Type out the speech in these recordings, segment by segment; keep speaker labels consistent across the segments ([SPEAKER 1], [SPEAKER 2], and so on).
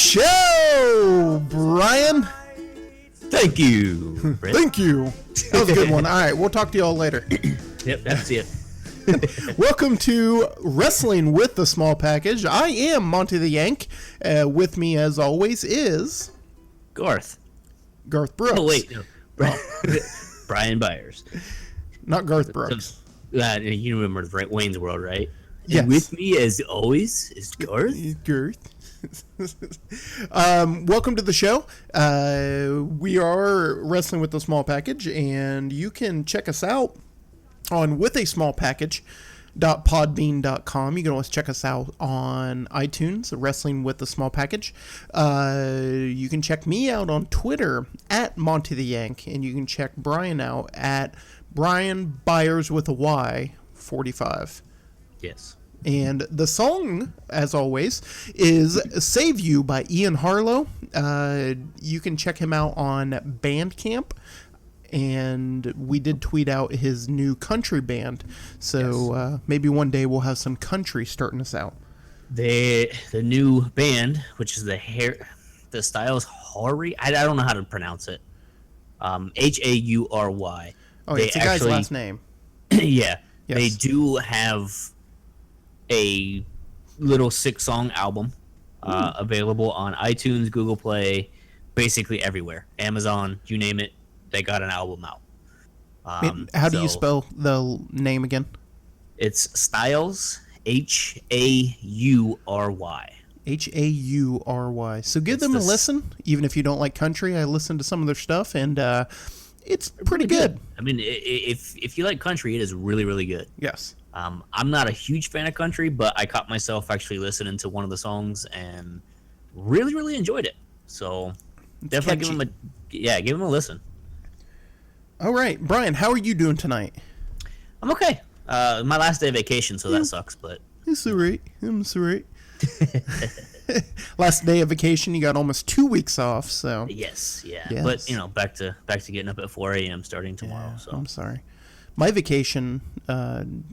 [SPEAKER 1] show, Brian.
[SPEAKER 2] Thank you, Brett.
[SPEAKER 1] Thank you. That was a good one. All right, we'll talk to y'all later.
[SPEAKER 2] Yep, that's it.
[SPEAKER 1] Welcome to Wrestling with the Small Package. I am Monty the Yank. With me, as always, is...
[SPEAKER 2] Garth
[SPEAKER 1] Brooks.
[SPEAKER 2] Oh, wait. No. Brian Byers.
[SPEAKER 1] Not Garth Brooks.
[SPEAKER 2] You remember Wayne's World, right?
[SPEAKER 1] Yes.
[SPEAKER 2] And with me, as always, is Garth.
[SPEAKER 1] Welcome to the show. We are Wrestling with the Small Package, and you can check us out on withasmallpackage.podbean.com. You can always check us out on iTunes, Wrestling with the Small Package. You can check me out on Twitter at Monty the Yank, and you can check Brian out at Brian Byers with a Y 45.
[SPEAKER 2] Yes.
[SPEAKER 1] And the song, as always, is Save You by Ian Harlow. You can check him out on Bandcamp. And we did tweet out his new country band. So yes. Maybe one day we'll have some country starting us out.
[SPEAKER 2] The new band, which is the style's Haury. I don't know how to pronounce it. Haury.
[SPEAKER 1] Oh, it's a guy's last name.
[SPEAKER 2] Yeah.
[SPEAKER 1] Yes.
[SPEAKER 2] They do have a little 6-song album available on iTunes, Google Play, basically everywhere. Amazon, you name it, they got an album out.
[SPEAKER 1] How do you spell the name again?
[SPEAKER 2] It's Styles, Haury.
[SPEAKER 1] Haury. So give them a listen, even if you don't like country. I listened to some of their stuff, and it's pretty good.
[SPEAKER 2] I mean, if you like country, it is really, really good.
[SPEAKER 1] Yes.
[SPEAKER 2] I'm not a huge fan of country, but I caught myself actually listening to one of the songs and really, really enjoyed it. So definitely give them a listen.
[SPEAKER 1] All right, Brian, how are you doing tonight?
[SPEAKER 2] I'm okay. My last day of vacation, so that sucks, but
[SPEAKER 1] it's all right. I'm sorry. Last day of vacation, you got almost 2 weeks off, so
[SPEAKER 2] yes. But back to getting up at 4 a.m. starting tomorrow. So
[SPEAKER 1] I'm sorry. My vacation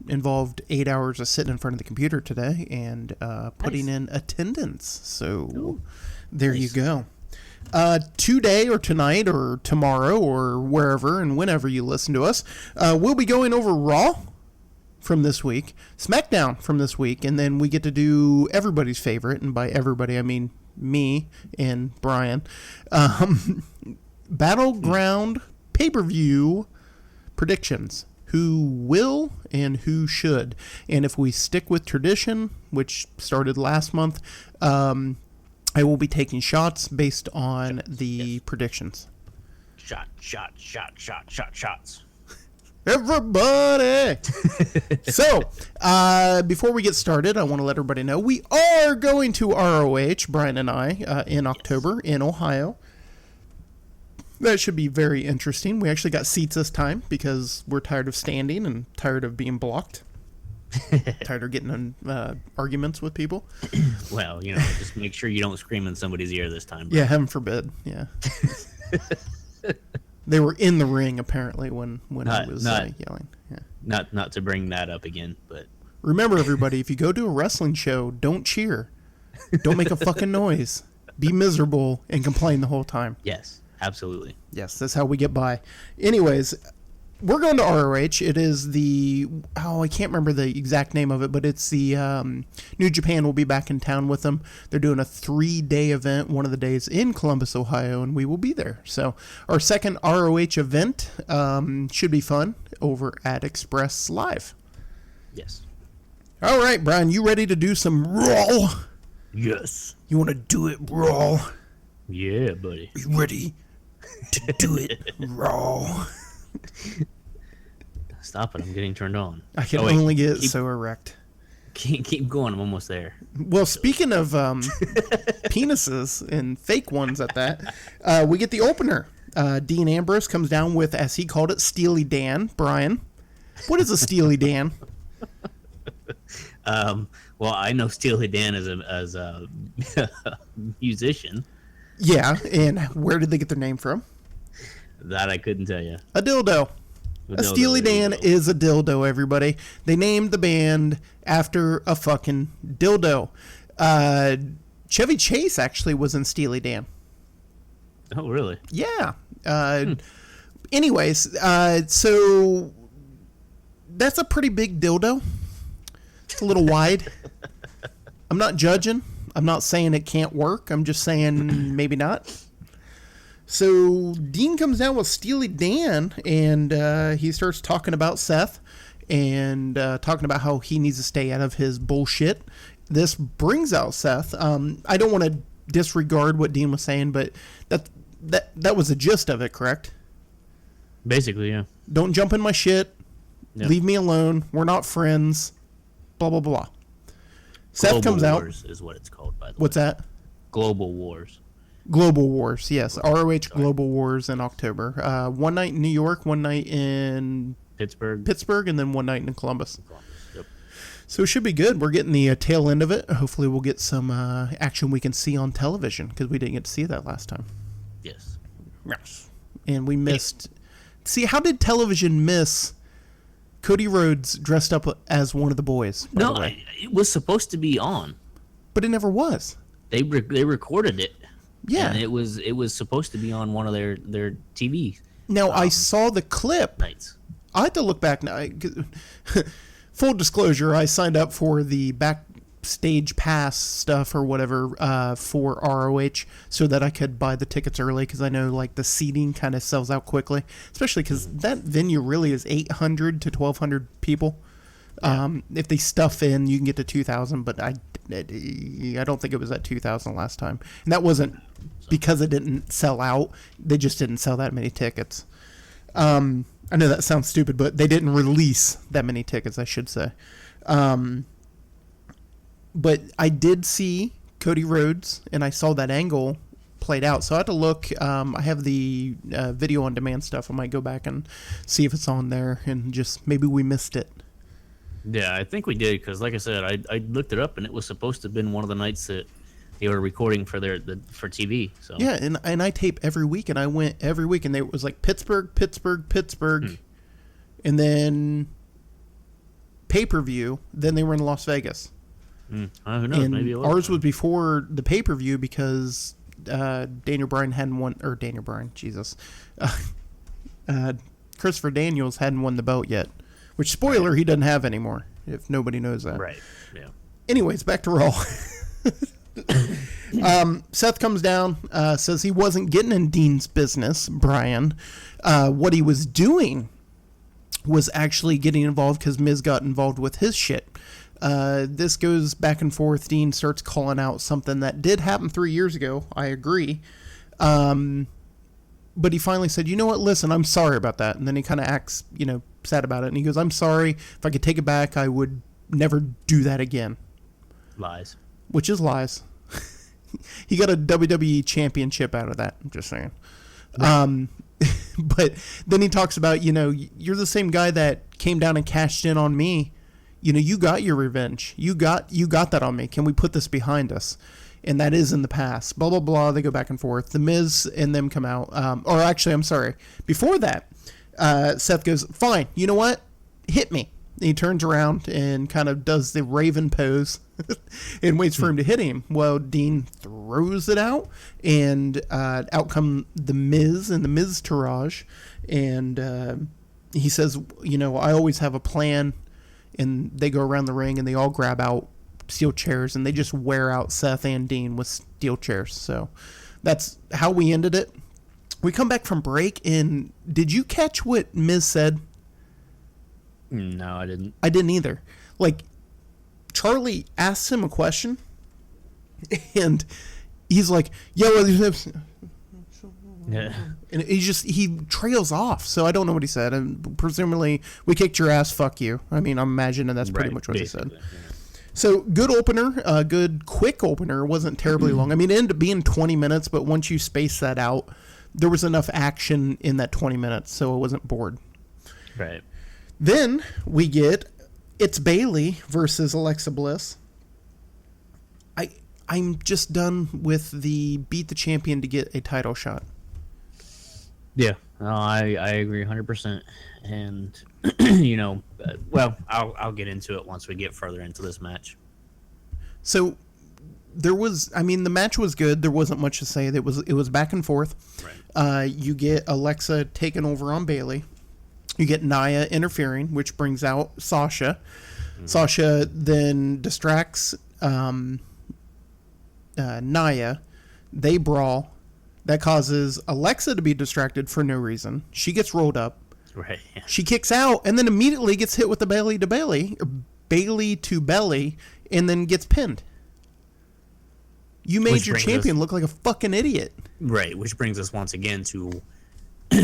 [SPEAKER 1] involved 8 hours of sitting in front of the computer today and putting in attendance. So there you go. Today or tonight or tomorrow or wherever and whenever you listen to us, we'll be going over Raw from this week, Smackdown from this week, and then we get to do everybody's favorite, and by everybody I mean me and Brian, Battleground pay-per-view predictions. Who will and who should. And if we stick with tradition, which started last month, I will be taking shots based on the predictions.
[SPEAKER 2] Shots.
[SPEAKER 1] Everybody! So, before we get started, I want to let everybody know we are going to ROH, Brian and I, in October in Ohio. That should be very interesting. We actually got seats this time because we're tired of standing and tired of being blocked. Tired of getting in arguments with people.
[SPEAKER 2] Well, just make sure you don't scream in somebody's ear this time. Bro.
[SPEAKER 1] Yeah, heaven forbid. Yeah. They were in the ring apparently when I was yelling. Yeah.
[SPEAKER 2] Not to bring that up again, but
[SPEAKER 1] remember, everybody, if you go to a wrestling show, don't cheer. Don't make a fucking noise. Be miserable and complain the whole time.
[SPEAKER 2] Yes. Absolutely.
[SPEAKER 1] Yes, that's how we get by. Anyways, we're going to ROH. It is I can't remember the exact name of it, but it's the New Japan will be back in town with them. They're doing a 3-day event, one of the days in Columbus, Ohio, and we will be there. So our second ROH event should be fun over at Express Live.
[SPEAKER 2] Yes.
[SPEAKER 1] All right, Brian, you ready to do some Raw?
[SPEAKER 2] Yes.
[SPEAKER 1] You want to do it Raw?
[SPEAKER 2] Yeah, buddy.
[SPEAKER 1] Are you ready to do it Raw?
[SPEAKER 2] Stop it, I'm getting turned on.
[SPEAKER 1] I can only get so erect.
[SPEAKER 2] Keep going, I'm almost there.
[SPEAKER 1] Well, speaking of penises and fake ones at that, we get the opener. Dean Ambrose comes down with, as he called it, Steely Dan. Brian, what is a Steely Dan?
[SPEAKER 2] Well, I know Steely Dan as a musician.
[SPEAKER 1] Yeah, and where did they get their name from?
[SPEAKER 2] That I couldn't tell you.
[SPEAKER 1] A dildo. A Steely Dan is a dildo, everybody. They named the band after a fucking dildo. Chevy Chase actually was in Steely Dan.
[SPEAKER 2] Oh, really?
[SPEAKER 1] Yeah. Anyways, so that's a pretty big dildo. It's a little wide. I'm not judging. I'm not saying it can't work. I'm just saying maybe not. So Dean comes down with Steely Dan, and he starts talking about Seth and talking about how he needs to stay out of his bullshit. This brings out Seth. I don't want to disregard what Dean was saying, but that was the gist of it, correct?
[SPEAKER 2] Basically, yeah.
[SPEAKER 1] Don't jump in my shit.
[SPEAKER 2] Yep.
[SPEAKER 1] Leave me alone. We're not friends. Blah, blah, blah. Seth
[SPEAKER 2] Global
[SPEAKER 1] comes out.
[SPEAKER 2] Wars is what it's called, by the way.
[SPEAKER 1] What's that?
[SPEAKER 2] Global Wars.
[SPEAKER 1] Global Wars, yes. ROH Global Wars in October. One night in New York, one night in
[SPEAKER 2] Pittsburgh,
[SPEAKER 1] and then one night in Columbus.
[SPEAKER 2] Yep.
[SPEAKER 1] So it should be good. We're getting the tail end of it. Hopefully we'll get some action we can see on television, because we didn't get to see that last time.
[SPEAKER 2] Yes.
[SPEAKER 1] Yes. And we missed... See, how did television miss Cody Rhodes dressed up as one of the boys?
[SPEAKER 2] No, it was supposed to be on.
[SPEAKER 1] But it never was.
[SPEAKER 2] They recorded it.
[SPEAKER 1] Yeah.
[SPEAKER 2] And it was supposed to be on one of their TV
[SPEAKER 1] Now, I saw the clip.
[SPEAKER 2] nights.
[SPEAKER 1] I had to look back now. Full disclosure, I signed up for the backstage pass stuff or whatever for ROH so that I could buy the tickets early, because I know like the seating kind of sells out quickly, especially because that venue really is 800 to 1,200 people. If they stuff in, you can get to 2,000, but I don't think it was at 2,000 last time. And that wasn't because it didn't sell out. They just didn't sell that many tickets. I know that sounds stupid, but they didn't release that many tickets, I should say. But I did see Cody Rhodes, and I saw that angle played out. So I had to look. I have the video on demand stuff. I might go back and see if it's on there, and just maybe we missed it.
[SPEAKER 2] Yeah, I think we did, because like I said, I looked it up, and it was supposed to have been one of the nights that they were recording for for TV. So
[SPEAKER 1] yeah, and I tape every week, and I went every week, and it was like Pittsburgh, and then pay-per-view. Then they were in Las Vegas.
[SPEAKER 2] Who knows?
[SPEAKER 1] And
[SPEAKER 2] maybe it was.
[SPEAKER 1] ours was before the pay-per-view because Daniel Bryan hadn't won, or Daniel Bryan, Jesus, Christopher Daniels hadn't won the belt yet. Which, spoiler, he doesn't have anymore, if nobody knows that.
[SPEAKER 2] Right, yeah.
[SPEAKER 1] Anyways, back to Raw. Seth comes down, says he wasn't getting in Dean's business, Brian. What he was doing was actually getting involved because Miz got involved with his shit. This goes back and forth. Dean starts calling out something that did happen 3 years ago. I agree. But he finally said, you know what, listen, I'm sorry about that. And then he kind of acts, sad about it. And he goes, I'm sorry. If I could take it back, I would never do that again.
[SPEAKER 2] Lies.
[SPEAKER 1] Which is lies. He got a WWE championship out of that. I'm just saying. Right. But then he talks about, you're the same guy that came down and cashed in on me. You got your revenge. You got that on me. Can we put this behind us? And that is in the past. Blah, blah, blah. They go back and forth. The Miz and them come out. Or actually, I'm sorry. Before that, Seth goes, fine. You know what? Hit me. And he turns around and kind of does the Raven pose and waits for him to hit him. Well, Dean throws it out, and out come the Miz and the Miztourage. And he says, I always have a plan. And they go around the ring, and they all grab out steel chairs, and they just wear out Seth and Dean with steel chairs. So that's how we ended it. We come back from break, and did you catch what Miz said?
[SPEAKER 2] No, I didn't.
[SPEAKER 1] I didn't either. Like, Charlie asks him a question, and he's like, yeah. And he trails off. So I don't know what he said. And presumably, we kicked your ass, fuck you. I mean, I'm imagining that's pretty much what he said. Yeah. So good opener, good quick opener. It wasn't terribly long. I mean, it ended up being 20 minutes, but once you space that out, there was enough action in that 20 minutes, so I wasn't bored.
[SPEAKER 2] Right.
[SPEAKER 1] Then we get It's Bayley versus Alexa Bliss. I'm just done with the beat the champion to get a title shot.
[SPEAKER 2] Yeah, no, I agree 100%. And, well, I'll get into it once we get further into this match.
[SPEAKER 1] So there was, I mean, the match was good. There wasn't much to say. It was back and forth.
[SPEAKER 2] Right.
[SPEAKER 1] You get Alexa taking over on Bailey. You get Nia interfering, which brings out Sasha. Mm-hmm. Sasha then distracts Nia. They brawl. That causes Alexa to be distracted for no reason. She gets rolled up.
[SPEAKER 2] Right. Yeah.
[SPEAKER 1] She kicks out and then immediately gets hit with the Bailey to Bailey, or Bailey to belly, and then gets pinned. You made your champion look like a fucking idiot.
[SPEAKER 2] Right, which brings us once again to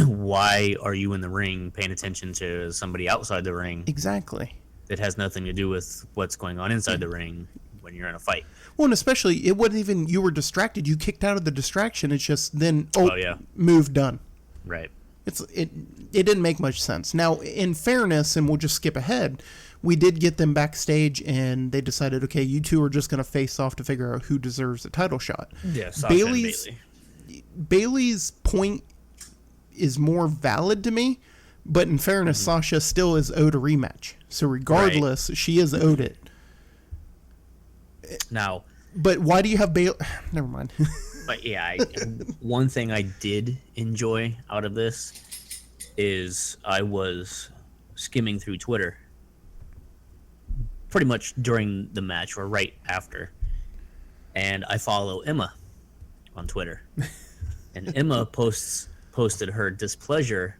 [SPEAKER 2] why are you in the ring paying attention to somebody outside the ring?
[SPEAKER 1] Exactly.
[SPEAKER 2] That has nothing to do with what's going on inside the ring when you're in a fight.
[SPEAKER 1] Well, and especially, it wasn't even you were distracted. You kicked out of the distraction. It's just then,
[SPEAKER 2] yeah.
[SPEAKER 1] Move done.
[SPEAKER 2] Right.
[SPEAKER 1] It didn't make much sense. Now, in fairness, and we'll just skip ahead, we did get them backstage, and they decided, okay, you two are just going to face off to figure out who deserves the title shot.
[SPEAKER 2] Yeah, Sasha and Bailey.
[SPEAKER 1] Bailey's point is more valid to me, but in fairness, Sasha still is owed a rematch. So regardless, she is owed it.
[SPEAKER 2] Now,
[SPEAKER 1] but why do you have Bailey? Never mind.
[SPEAKER 2] But yeah, one thing I did enjoy out of this is I was skimming through Twitter pretty much during the match or right after, and I follow Emma on Twitter, and Emma posted her displeasure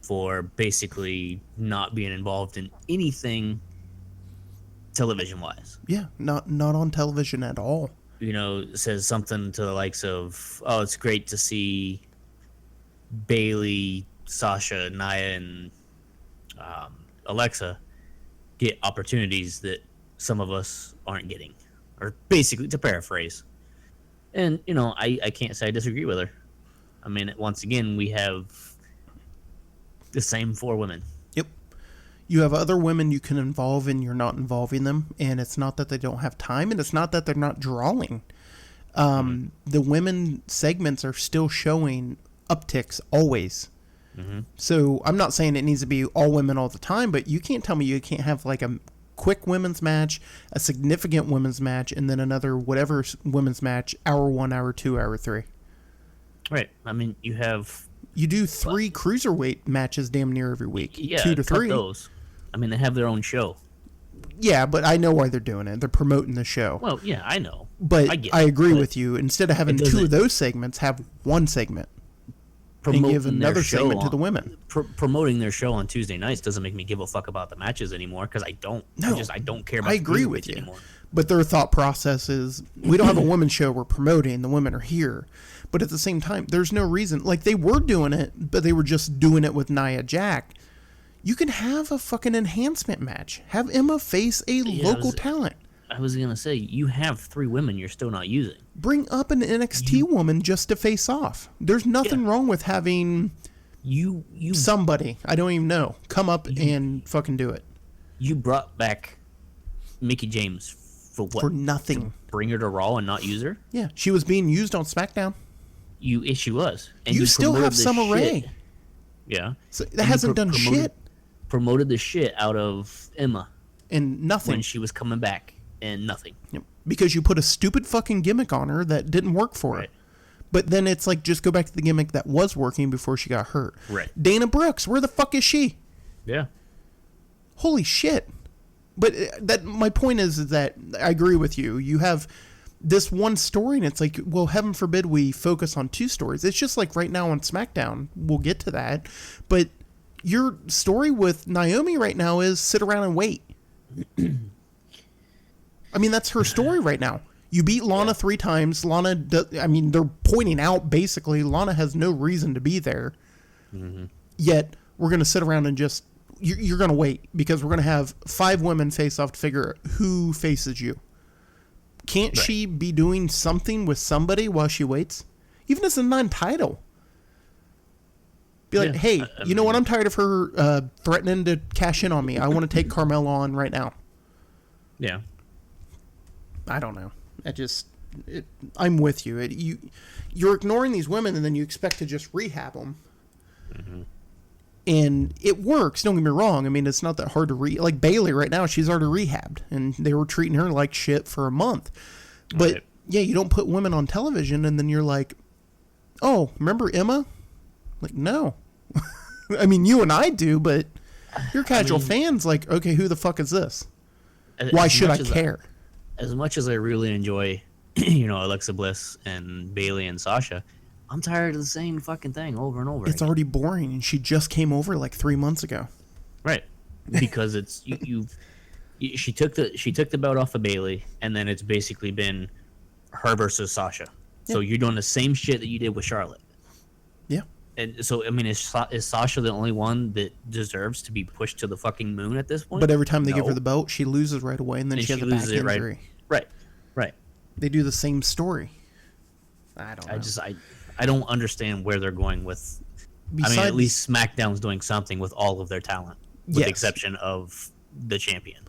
[SPEAKER 2] for basically not being involved in anything television-wise.
[SPEAKER 1] Yeah, not on television at all.
[SPEAKER 2] You know, says something to the likes of, "Oh, it's great to see Bailey, Sasha, Nia, and Alexa get opportunities that some of us aren't getting," or basically, to paraphrase. And you know, I can't say I disagree with her. I mean, once again, we have the same 4 women.
[SPEAKER 1] Yep. You have other women you can involve, and you're not involving them. And it's not that they don't have time, and it's not that they're not drawing. The women segments are still showing upticks always. Mm-hmm. So I'm not saying it needs to be all women all the time, but you can't tell me you can't have like a quick women's match, a significant women's match, and then another whatever women's match, hour 1, hour 2, hour 3.
[SPEAKER 2] Right. I mean, you
[SPEAKER 1] do 3 cruiserweight matches damn near every week.
[SPEAKER 2] Yeah,
[SPEAKER 1] 2 to 3.
[SPEAKER 2] Those. I mean, they have their own show.
[SPEAKER 1] Yeah, but I know why they're doing it. They're promoting the show.
[SPEAKER 2] Well, yeah, I know.
[SPEAKER 1] But I agree with you. Instead of having 2 of those segments, have 1 segment. And give another segment to the women.
[SPEAKER 2] Promoting their show on Tuesday nights doesn't make me give a fuck about the matches anymore, because I don't.
[SPEAKER 1] No,
[SPEAKER 2] I don't care about.
[SPEAKER 1] I agree with you. Anymore. But their thought process is, we don't have a women's show we're promoting. The women are here. But at the same time, there's no reason. Like, they were doing it, but they were just doing it with Nia Jax. You can have a fucking enhancement match. Have Emma face a local talent.
[SPEAKER 2] I was going to say, you have 3 women you're still not using.
[SPEAKER 1] Bring up an NXT woman just to face off. There's nothing wrong with having somebody, I don't even know, come up and fucking do it.
[SPEAKER 2] You brought back Mickie James for what?
[SPEAKER 1] For nothing.
[SPEAKER 2] To bring her to Raw and not use her?
[SPEAKER 1] Yeah, she was being used on Smackdown.
[SPEAKER 2] She was. And
[SPEAKER 1] you still have Summer Rae.
[SPEAKER 2] Yeah.
[SPEAKER 1] So that hasn't done shit.
[SPEAKER 2] Promoted the shit out of Emma.
[SPEAKER 1] And nothing.
[SPEAKER 2] When she was coming back. And nothing.
[SPEAKER 1] Yep. Because you put a stupid fucking gimmick on her that didn't work for her. But then it's like, just go back to the gimmick that was working before she got hurt.
[SPEAKER 2] Right.
[SPEAKER 1] Dana Brooks, where the fuck is she?
[SPEAKER 2] Yeah.
[SPEAKER 1] Holy shit. But that my point is that I agree with you. You have this one story, and it's like, well, heaven forbid we focus on 2 stories. It's just like right now on SmackDown. We'll get to that. But your story with Naomi right now is sit around and wait. I mean, that's her story right now. You beat Lana 3 times. Lana, they're pointing out basically Lana has no reason to be there. Mm-hmm. Yet we're going to sit around and just, you're going to wait because we're going to have 5 women face off to figure out who faces you. Can't she be doing something with somebody while she waits? Even as a non-title. Be like, hey, you know what? I'm tired of her threatening to cash in on me. I want to take Carmella on right now.
[SPEAKER 2] Yeah.
[SPEAKER 1] I don't know. I'm with you. You're ignoring these women, and then you expect to just rehab them. Mm-hmm. And it works. Don't get me wrong. I mean, it's not that hard to like Bailey right now. She's already rehabbed, and they were treating her like shit for a month. But Yeah, you don't put women on television, and then you're like, oh, remember Emma? Like, no. I mean, you and I do, but your casual fans, like, okay, who the fuck is this? Why should I care?
[SPEAKER 2] As much as I really enjoy, Alexa Bliss and Bailey and Sasha, I'm tired of the same fucking thing over and over again.
[SPEAKER 1] It's already boring, and she just came over like 3 months ago.
[SPEAKER 2] Right. Because it's she took the belt off of Bailey, and then it's basically been her versus Sasha. Yeah. So you're doing the same shit that you did with Charlotte.
[SPEAKER 1] Yeah.
[SPEAKER 2] And so, I mean, is Sasha the only one that deserves to be pushed to the fucking moon at this point?
[SPEAKER 1] But every time they give her the belt, she loses right away, and then she has a back injury.
[SPEAKER 2] Right.
[SPEAKER 1] They do the same story. I don't know.
[SPEAKER 2] I don't understand where they're going with. At least SmackDown's doing something with all of their talent, with the exception of the champion.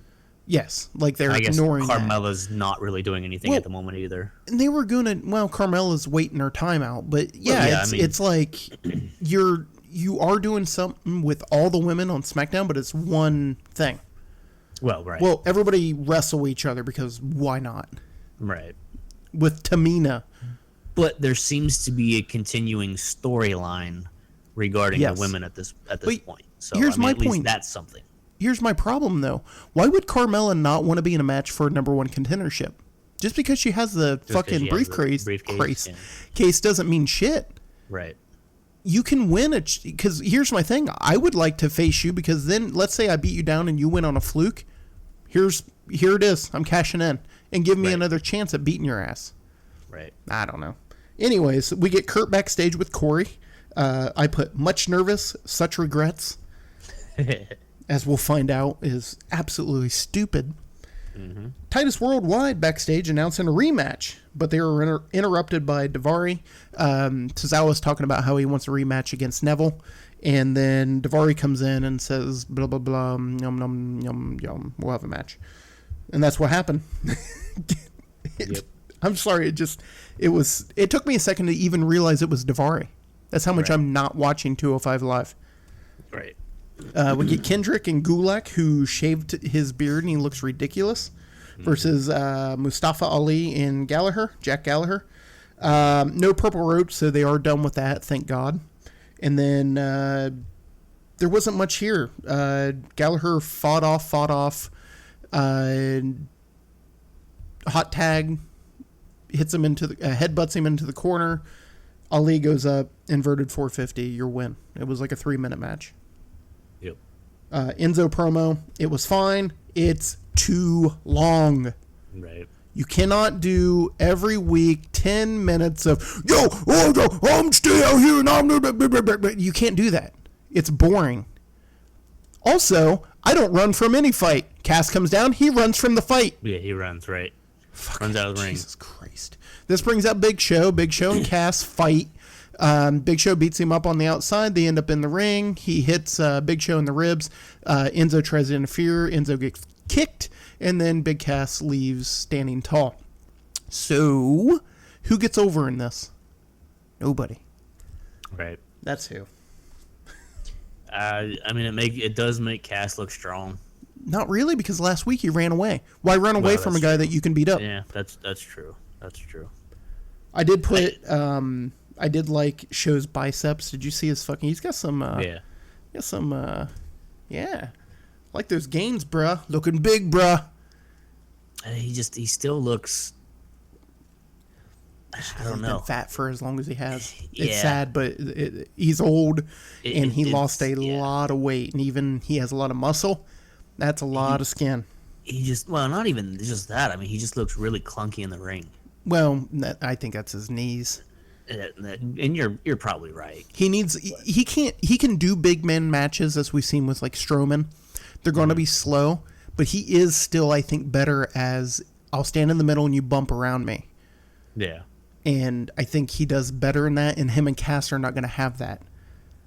[SPEAKER 1] Yes, like they're
[SPEAKER 2] ignoring.
[SPEAKER 1] I guess
[SPEAKER 2] Carmella's not really doing anything at the moment either.
[SPEAKER 1] And they were gonna. Well, Carmella's waiting her time out, but it's like you are doing something with all the women on SmackDown, but it's one thing.
[SPEAKER 2] Well, right.
[SPEAKER 1] Well, everybody wrestle each other because why not?
[SPEAKER 2] Right.
[SPEAKER 1] With Tamina.
[SPEAKER 2] But there seems to be a continuing storyline regarding the women at this point. So
[SPEAKER 1] here's my
[SPEAKER 2] at least
[SPEAKER 1] point.
[SPEAKER 2] That's something.
[SPEAKER 1] Here's my problem, though. Why would Carmella not want to be in a match for number one contendership? Just because she has the fucking briefcase case doesn't mean shit.
[SPEAKER 2] Right.
[SPEAKER 1] You can win because here's my thing. I would like to face you because then let's say I beat you down and you win on a fluke. Here it is. I'm cashing in and give me another chance at beating your ass.
[SPEAKER 2] Right.
[SPEAKER 1] I don't know. Anyways, we get Kurt backstage with Corey. I put much nervous, such regrets. As we'll find out, is absolutely stupid. Mm-hmm. Titus Worldwide backstage announcing a rematch, but they were interrupted by Daivari. Tozawa's talking about how he wants a rematch against Neville, and then Daivari comes in and says, blah, blah, blah, yum, yum, yum, yum, we'll have a match. And that's what happened.
[SPEAKER 2] Yep.
[SPEAKER 1] I'm sorry, it took me a second to even realize it was Daivari. That's how much I'm not watching 205 Live.
[SPEAKER 2] Right.
[SPEAKER 1] We get Kendrick and Gulak, who shaved his beard and he looks ridiculous, versus Mustafa Ali and Jack Gallagher. No purple rope, so they are done with that, thank God. And then there wasn't much here. Gallagher fought off, hot tag, hits him headbutts him into the corner. Ali goes up, inverted 450, your win. It was like a 3-minute match.
[SPEAKER 2] Yep.
[SPEAKER 1] Enzo promo, it was fine. It's too long.
[SPEAKER 2] Right.
[SPEAKER 1] You cannot do every week 10 minutes of, I'm stay out here and I'm... You can't do that. It's boring. Also, I don't run from any fight. Cass comes down, he runs from the fight.
[SPEAKER 2] Yeah, he runs, right. Runs out of the ring.
[SPEAKER 1] Jesus Christ. This brings up Big Show. Big Show and Cass fight. Big Show beats him up on the outside. They end up in the ring. He hits Big Show in the ribs. Enzo tries to interfere. Enzo gets kicked. And then Big Cass leaves standing tall. So, who gets over in this? Nobody.
[SPEAKER 2] Right.
[SPEAKER 1] That's who.
[SPEAKER 2] It does make Cass look strong.
[SPEAKER 1] Not really, because last week he ran away. Why run away from a guy that you can beat up?
[SPEAKER 2] Yeah, that's true. That's true.
[SPEAKER 1] I did put... I did like Show's biceps. Did you see his fucking... He's got some... Yeah. Like those gains, bruh. Looking big, bruh.
[SPEAKER 2] He still looks... I don't know.
[SPEAKER 1] Been fat for as long as he has. It's sad, but he's old, and he lost a lot of weight, and even he has a lot of muscle. That's a lot of skin.
[SPEAKER 2] Not even just that. I mean, he just looks really clunky in the ring.
[SPEAKER 1] Well, I think that's his knees.
[SPEAKER 2] And you're probably right.
[SPEAKER 1] He can do big man matches as we've seen with like Strowman. They're going to be slow, but he is still, I think, better as I'll stand in the middle and you bump around me.
[SPEAKER 2] Yeah.
[SPEAKER 1] And I think he does better in that, and him and Cass are not going to have that.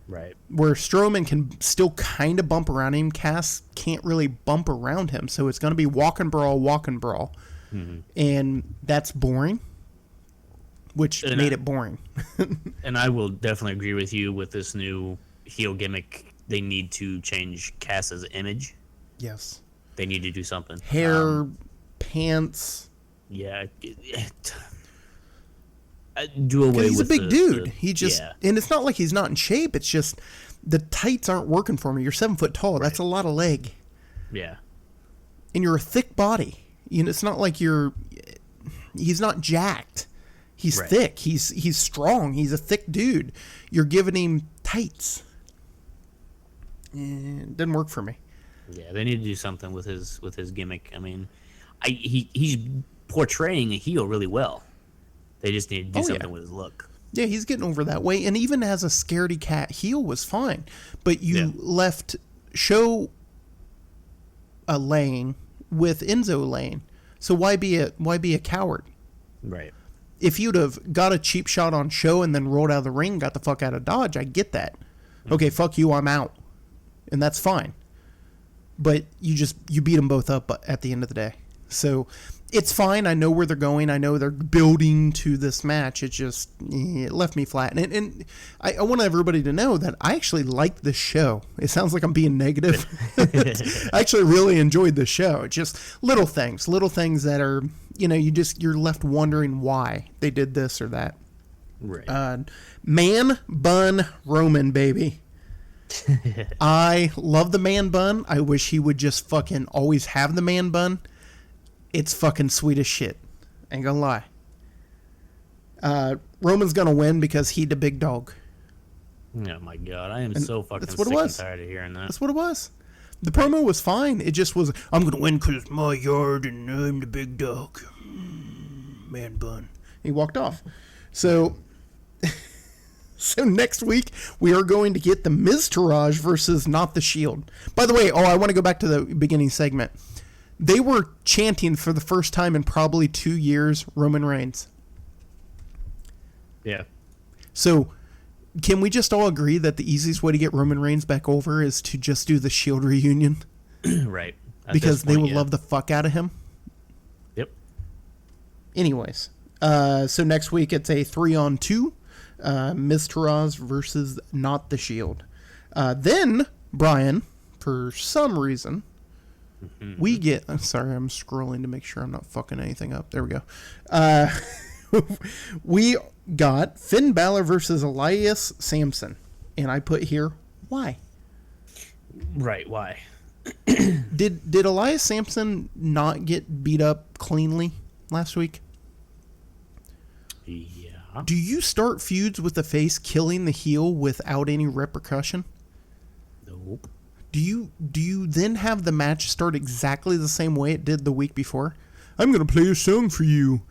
[SPEAKER 2] Right.
[SPEAKER 1] Where Strowman can still kind of bump around him, Cass can't really bump around him, so it's going to be walk and brawl. Mm-hmm. And that's boring, which made it boring.
[SPEAKER 2] And I will definitely agree with you with this new heel gimmick. They need to change Cass's image.
[SPEAKER 1] Yes.
[SPEAKER 2] They need to do something.
[SPEAKER 1] Hair, pants.
[SPEAKER 2] Yeah. Do away with
[SPEAKER 1] he's a big dude. He just
[SPEAKER 2] yeah.
[SPEAKER 1] and it's not like he's not in shape. It's just the tights aren't working for me. You're 7 foot tall. Right. That's a lot of leg.
[SPEAKER 2] Yeah.
[SPEAKER 1] And you're a thick body. It's not like he's not jacked. He's thick. He's strong. He's a thick dude. You're giving him tights. It didn't work for me.
[SPEAKER 2] Yeah, they need to do something with his gimmick. I mean, he's portraying a heel really well. They just need to do something with his look.
[SPEAKER 1] Yeah, he's getting over that way. And even as a scaredy cat, heel was fine. But you left Show laying with Enzo laying. So why be a coward?
[SPEAKER 2] Right.
[SPEAKER 1] If you'd have got a cheap shot on Show and then rolled out of the ring, got the fuck out of Dodge, I get that. Okay, fuck you, I'm out. And that's fine. But you beat them both up at the end of the day. So it's fine. I know where they're going. I know they're building to this match. It left me flat. And I want everybody to know that I actually like this show. It sounds like I'm being negative. I actually really enjoyed this show. Just little things that are, you're left wondering why they did this or that.
[SPEAKER 2] Right.
[SPEAKER 1] Man bun Roman, baby. I love the man bun. I wish he would just fucking always have the man bun. It's fucking sweet as shit. Ain't gonna lie. Roman's gonna win because he the big dog.
[SPEAKER 2] Oh my god, I am so fucking sick and tired of hearing that.
[SPEAKER 1] That's what it was. The promo was fine. It just was, I'm gonna win because it's my yard and I'm the big dog. Man bun. He walked off. So next week, we are going to get the Miztourage versus Not the Shield. By the way, I want to go back to the beginning segment. They were chanting for the first time in probably 2 years, Roman Reigns.
[SPEAKER 2] Yeah.
[SPEAKER 1] So, can we just all agree that the easiest way to get Roman Reigns back over is to just do the Shield reunion?
[SPEAKER 2] Right.
[SPEAKER 1] Because they would love the fuck out of him?
[SPEAKER 2] Yep.
[SPEAKER 1] Anyways, so next week it's a 3-on-2. Miztourage versus Not the Shield. Then, Brian, for some reason, we get... sorry, I'm scrolling to make sure I'm not fucking anything up. There we go. We got Finn Balor versus Elias Samson. And I put here, why?
[SPEAKER 2] Right, why?
[SPEAKER 1] Did Elias Samson not get beat up cleanly last week?
[SPEAKER 2] Yeah.
[SPEAKER 1] Do you start feuds with the face killing the heel without any repercussion?
[SPEAKER 2] Nope.
[SPEAKER 1] Do you then have the match start exactly the same way it did the week before? I'm going to play a song for you.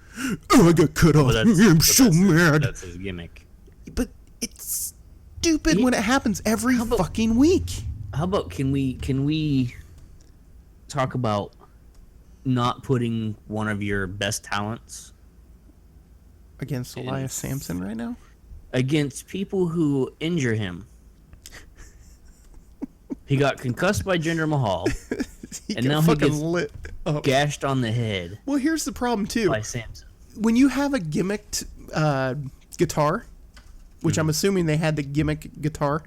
[SPEAKER 1] Oh, I got cut off. I'm so mad.
[SPEAKER 2] That's his gimmick.
[SPEAKER 1] But it's stupid when it happens every fucking week.
[SPEAKER 2] How about can we talk about not putting one of your best talents
[SPEAKER 1] against Elias Samson right now?
[SPEAKER 2] Against people who injure him. He got concussed by Jinder Mahal, and now he gets
[SPEAKER 1] lit up.
[SPEAKER 2] Gashed on the head.
[SPEAKER 1] Well, here's the problem, too.
[SPEAKER 2] By Samson.
[SPEAKER 1] When you have a gimmicked guitar, which I'm assuming they had the gimmick guitar.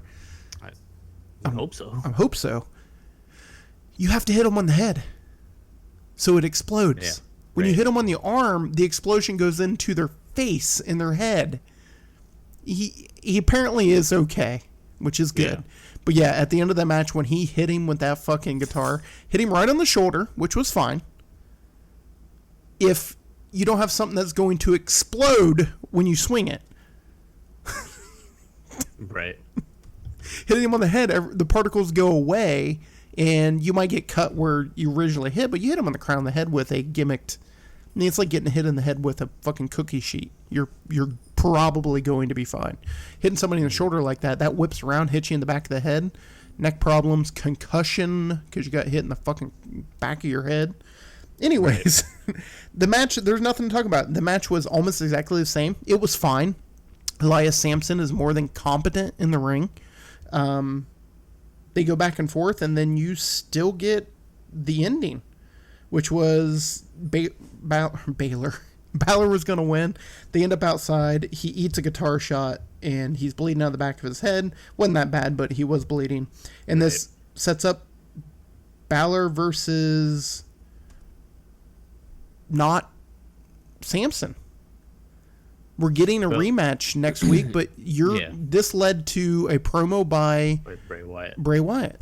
[SPEAKER 2] I hope so.
[SPEAKER 1] I hope so. You have to hit him on the head so it explodes. Yeah, when you hit them on the arm, the explosion goes into their face and their head. He apparently is okay, which is good. Yeah. But yeah, at the end of that match, when he hit him with that fucking guitar, hit him right on the shoulder, which was fine. If you don't have something that's going to explode when you swing it.
[SPEAKER 2] Right.
[SPEAKER 1] Hitting him on the head, the particles go away, and you might get cut where you originally hit, but you hit him on the crown of the head with a gimmicked... I mean, it's like getting hit in the head with a fucking cookie sheet. You're probably going to be fine. Hitting somebody in the shoulder like that whips around, hits you in the back of the head. Neck problems, concussion, because you got hit in the fucking back of your head. Anyways, right. The match, there's nothing to talk about. The match was almost exactly the same. It was fine. Elias Samson is more than competent in the ring. They go back and forth, and then you still get the ending, which was Balor. Balor was going to win. They end up outside. He eats a guitar shot, and he's bleeding out of the back of his head. Wasn't that bad, but he was bleeding. And this sets up Balor versus not Samson. We're getting a rematch next week, but this led to a promo by
[SPEAKER 2] Bray
[SPEAKER 1] Wyatt.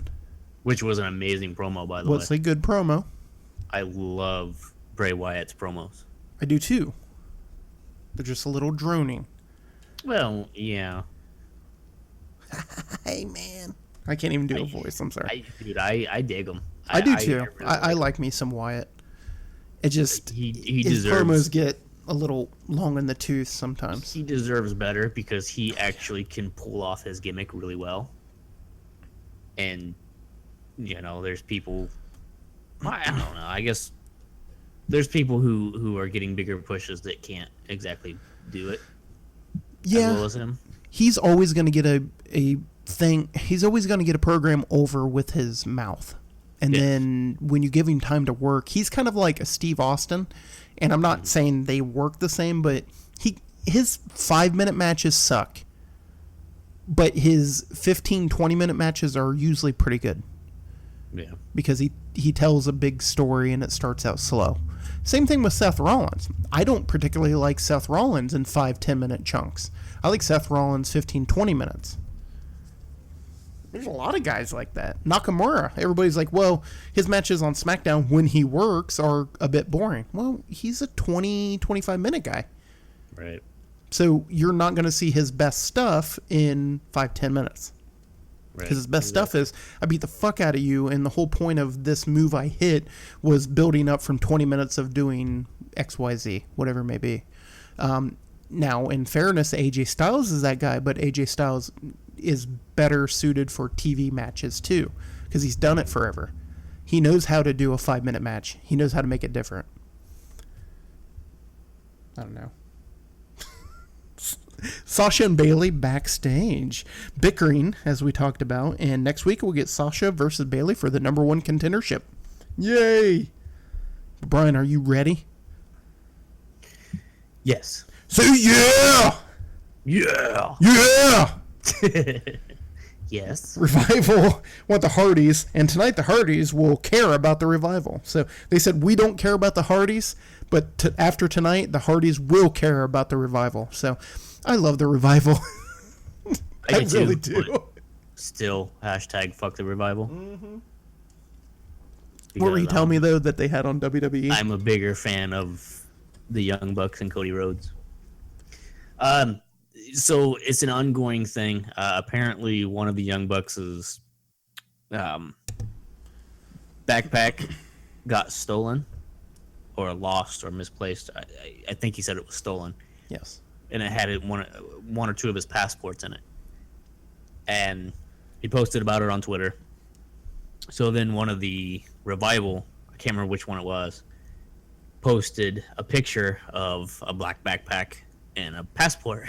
[SPEAKER 2] Which was an amazing promo, by the way.
[SPEAKER 1] What's a good promo?
[SPEAKER 2] I love Bray Wyatt's promos.
[SPEAKER 1] I do too. They're just a little droning.
[SPEAKER 2] Well, yeah.
[SPEAKER 1] Hey, man. I can't even do a voice. I'm sorry.
[SPEAKER 2] I dig him.
[SPEAKER 1] I do too. I like me some Wyatt. It just his promos get a little long in the tooth sometimes.
[SPEAKER 2] He deserves better because he actually can pull off his gimmick really well. And there's people. I don't know. I guess there's people who are getting bigger pushes that can't exactly do it.
[SPEAKER 1] Yeah.
[SPEAKER 2] As well as him.
[SPEAKER 1] He's always going to get a thing. He's always going to get a program over with his mouth. And then when you give him time to work, he's kind of like a Steve Austin. And I'm not saying they work the same, but his 5-minute matches suck. But his 15, 20-minute matches are usually pretty good.
[SPEAKER 2] Yeah.
[SPEAKER 1] Because he tells a big story and it starts out slow. Same thing with Seth Rollins. I don't particularly like Seth Rollins in 5-10-minute chunks. I like Seth Rollins 15, 20 minutes. There's a lot of guys like that. Nakamura, everybody's like, well, his matches on Smackdown when he works are a bit boring. Well, he's a 20, 25-minute guy.
[SPEAKER 2] Right.
[SPEAKER 1] So you're not going to see his best stuff in 5-10 minutes. Because his best stuff is, I beat the fuck out of you, and the whole point of this move I hit was building up from 20 minutes of doing XYZ, whatever it may be. Now, in fairness, AJ Styles is that guy, but AJ Styles is better suited for TV matches too, because he's done it forever. He knows how to do a 5-minute match. He knows how to make it different. I don't know. Sasha and Bayley backstage, bickering, as we talked about, and next week we'll get Sasha versus Bayley for the #1 contendership. Yay! Brian, are you ready?
[SPEAKER 2] Yes.
[SPEAKER 1] Say yeah!
[SPEAKER 2] Yeah!
[SPEAKER 1] Yeah!
[SPEAKER 2] Yes.
[SPEAKER 1] Revival want the Hardys, and tonight the Hardys will care about the Revival. So they said, we don't care about the Hardys, but after tonight, the Hardys will care about the Revival. So I love the Revival. I really do.
[SPEAKER 2] Still, #fuck the Revival.
[SPEAKER 1] Mm-hmm. What were you telling me, though, that they had on WWE?
[SPEAKER 2] I'm a bigger fan of the Young Bucks and Cody Rhodes. So it's an ongoing thing. Apparently, one of the Young Bucks' backpack got stolen or lost or misplaced. I think he said it was stolen.
[SPEAKER 1] Yes.
[SPEAKER 2] And it had one or two of his passports in it. And he posted about it on Twitter. So then one of the Revival, I can't remember which one it was, posted a picture of a black backpack and a passport.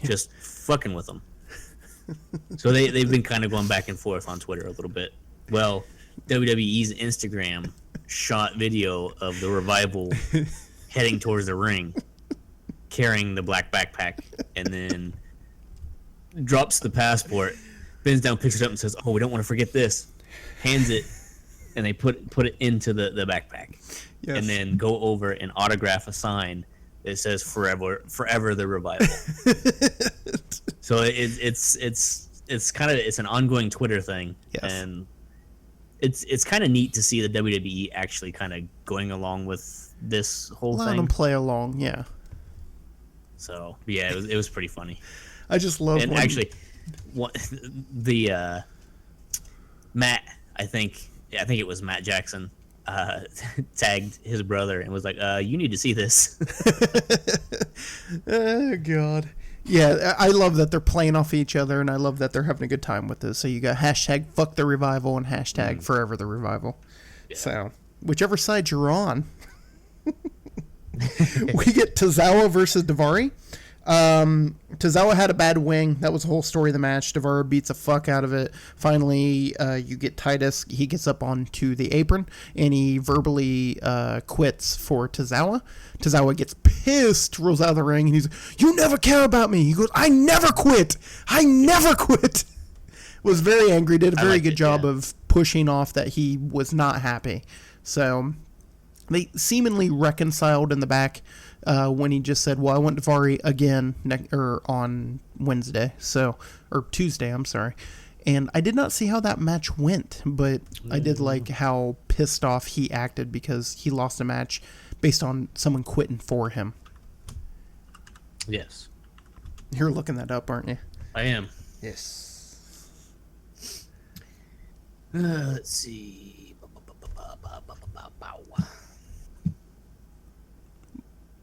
[SPEAKER 2] Just fucking with them. So they've been kind of going back and forth on Twitter a little bit. Well, WWE's Instagram shot video of the Revival heading towards the ring, carrying the black backpack, and then drops the passport, bends down, picks it up, and says, "Oh, we don't want to forget this." Hands it, and they put it into the backpack, yes. And then go over and autograph a sign that says "Forever the Revival." So it's kind of an ongoing Twitter thing, yes. And it's kind of neat to see the WWE actually kind of going along with this whole thing.
[SPEAKER 1] Let them play along, yeah.
[SPEAKER 2] So yeah, it was pretty funny.
[SPEAKER 1] I just love.
[SPEAKER 2] And actually, the Matt, I think it was Matt Jackson, tagged his brother and was like, "You need to see this."
[SPEAKER 1] Oh God. Yeah, I love that they're playing off each other, and I love that they're having a good time with this. So you got #fuck the Revival and #forever the Revival. Yeah. So whichever side you're on. We get Tozawa versus Daivari. Tozawa had a bad wing. That was the whole story of the match. Daivari beats the fuck out of it. Finally, you get Titus. He gets up onto the apron, and he verbally quits for Tozawa. Tozawa gets pissed, rolls out of the ring, and he's like, "You never care about me." He goes, "I never quit. I never quit." Was very angry. Did a very good job of pushing off that he was not happy. So they seemingly reconciled in the back. when he just said, "Well, I want Davari again on Wednesday, or Tuesday." I'm sorry, and I did not see how that match went, but I did like how pissed off he acted because he lost a match based on someone quitting for him.
[SPEAKER 2] Yes.
[SPEAKER 1] You're looking that up, aren't you?
[SPEAKER 2] I am.
[SPEAKER 1] Yes.
[SPEAKER 2] Let's see.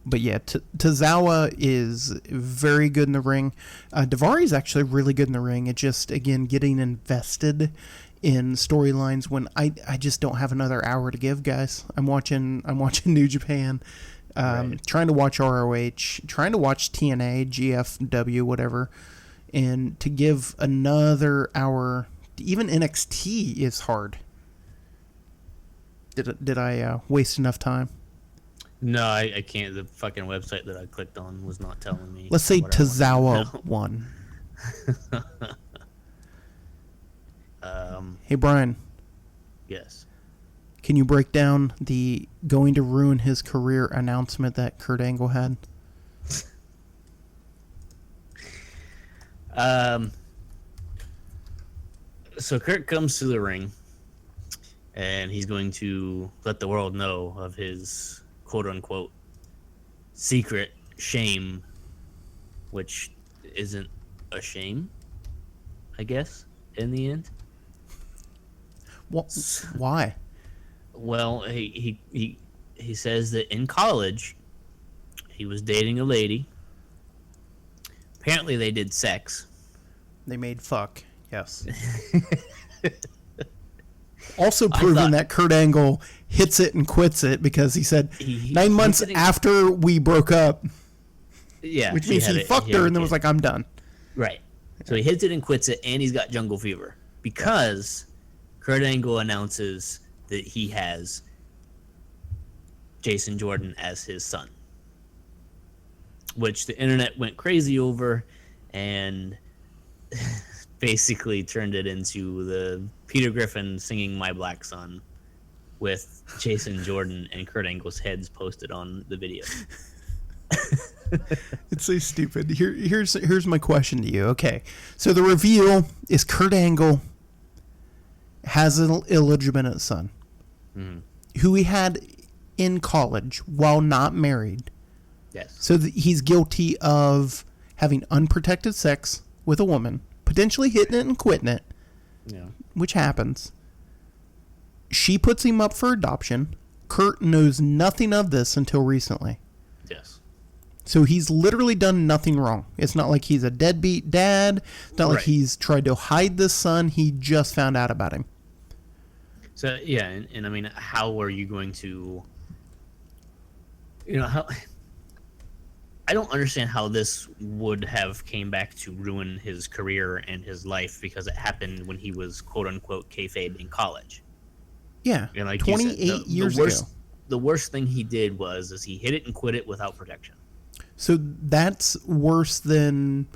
[SPEAKER 1] But yeah, Tozawa is very good in the ring. Davari's actually really good in the ring. It just, again, getting invested in storylines when I just don't have another hour to give, guys. I'm watching New Japan, trying to watch ROH, trying to watch TNA, GFW, whatever, and to give another hour, even NXT is hard. Did I waste enough time?
[SPEAKER 2] No, I can't. The fucking website that I clicked on was not telling me.
[SPEAKER 1] Let's say Tozawa won. Hey, Brian.
[SPEAKER 2] Yes.
[SPEAKER 1] Can you break down the going to ruin his career announcement that Kurt Angle had?
[SPEAKER 2] So Kurt comes to the ring, and he's going to let the world know of his quote-unquote secret shame, which isn't a shame, I guess, in the end.
[SPEAKER 1] Why?
[SPEAKER 2] Well, he says that in college, he was dating a lady. Apparently, they did sex.
[SPEAKER 1] They made fuck, yes. Also proving that Kurt Angle hits it and quits it because he said 9 months after we broke up.
[SPEAKER 2] Yeah.
[SPEAKER 1] Which means he fucked her and then was like, I'm done.
[SPEAKER 2] Right. So he hits it and quits it, and he's got jungle fever because Kurt Angle announces that he has Jason Jordan as his son, which the internet went crazy over and basically turned it into the Peter Griffin singing My Black Son with Jason Jordan and Kurt Angle's heads posted on the video.
[SPEAKER 1] It's so stupid. Here's my question to you. Okay, so the reveal is Kurt Angle has an illegitimate son who he had in college while not married.
[SPEAKER 2] Yes.
[SPEAKER 1] So he's guilty of having unprotected sex with a woman, potentially hitting it and quitting it, which happens. She puts him up for adoption. Kurt knows nothing of this until recently.
[SPEAKER 2] Yes.
[SPEAKER 1] So he's literally done nothing wrong. It's not like he's a deadbeat dad. It's not like he's tried to hide this son. He just found out about him.
[SPEAKER 2] So, yeah, and I mean, how are you going to, how... I don't understand how this would have came back to ruin his career and his life because it happened when he was quote-unquote kayfabe in college.
[SPEAKER 1] Yeah,
[SPEAKER 2] and like
[SPEAKER 1] 28 years ago.
[SPEAKER 2] The worst thing he did was he hit it and quit it without protection.
[SPEAKER 1] So that's worse than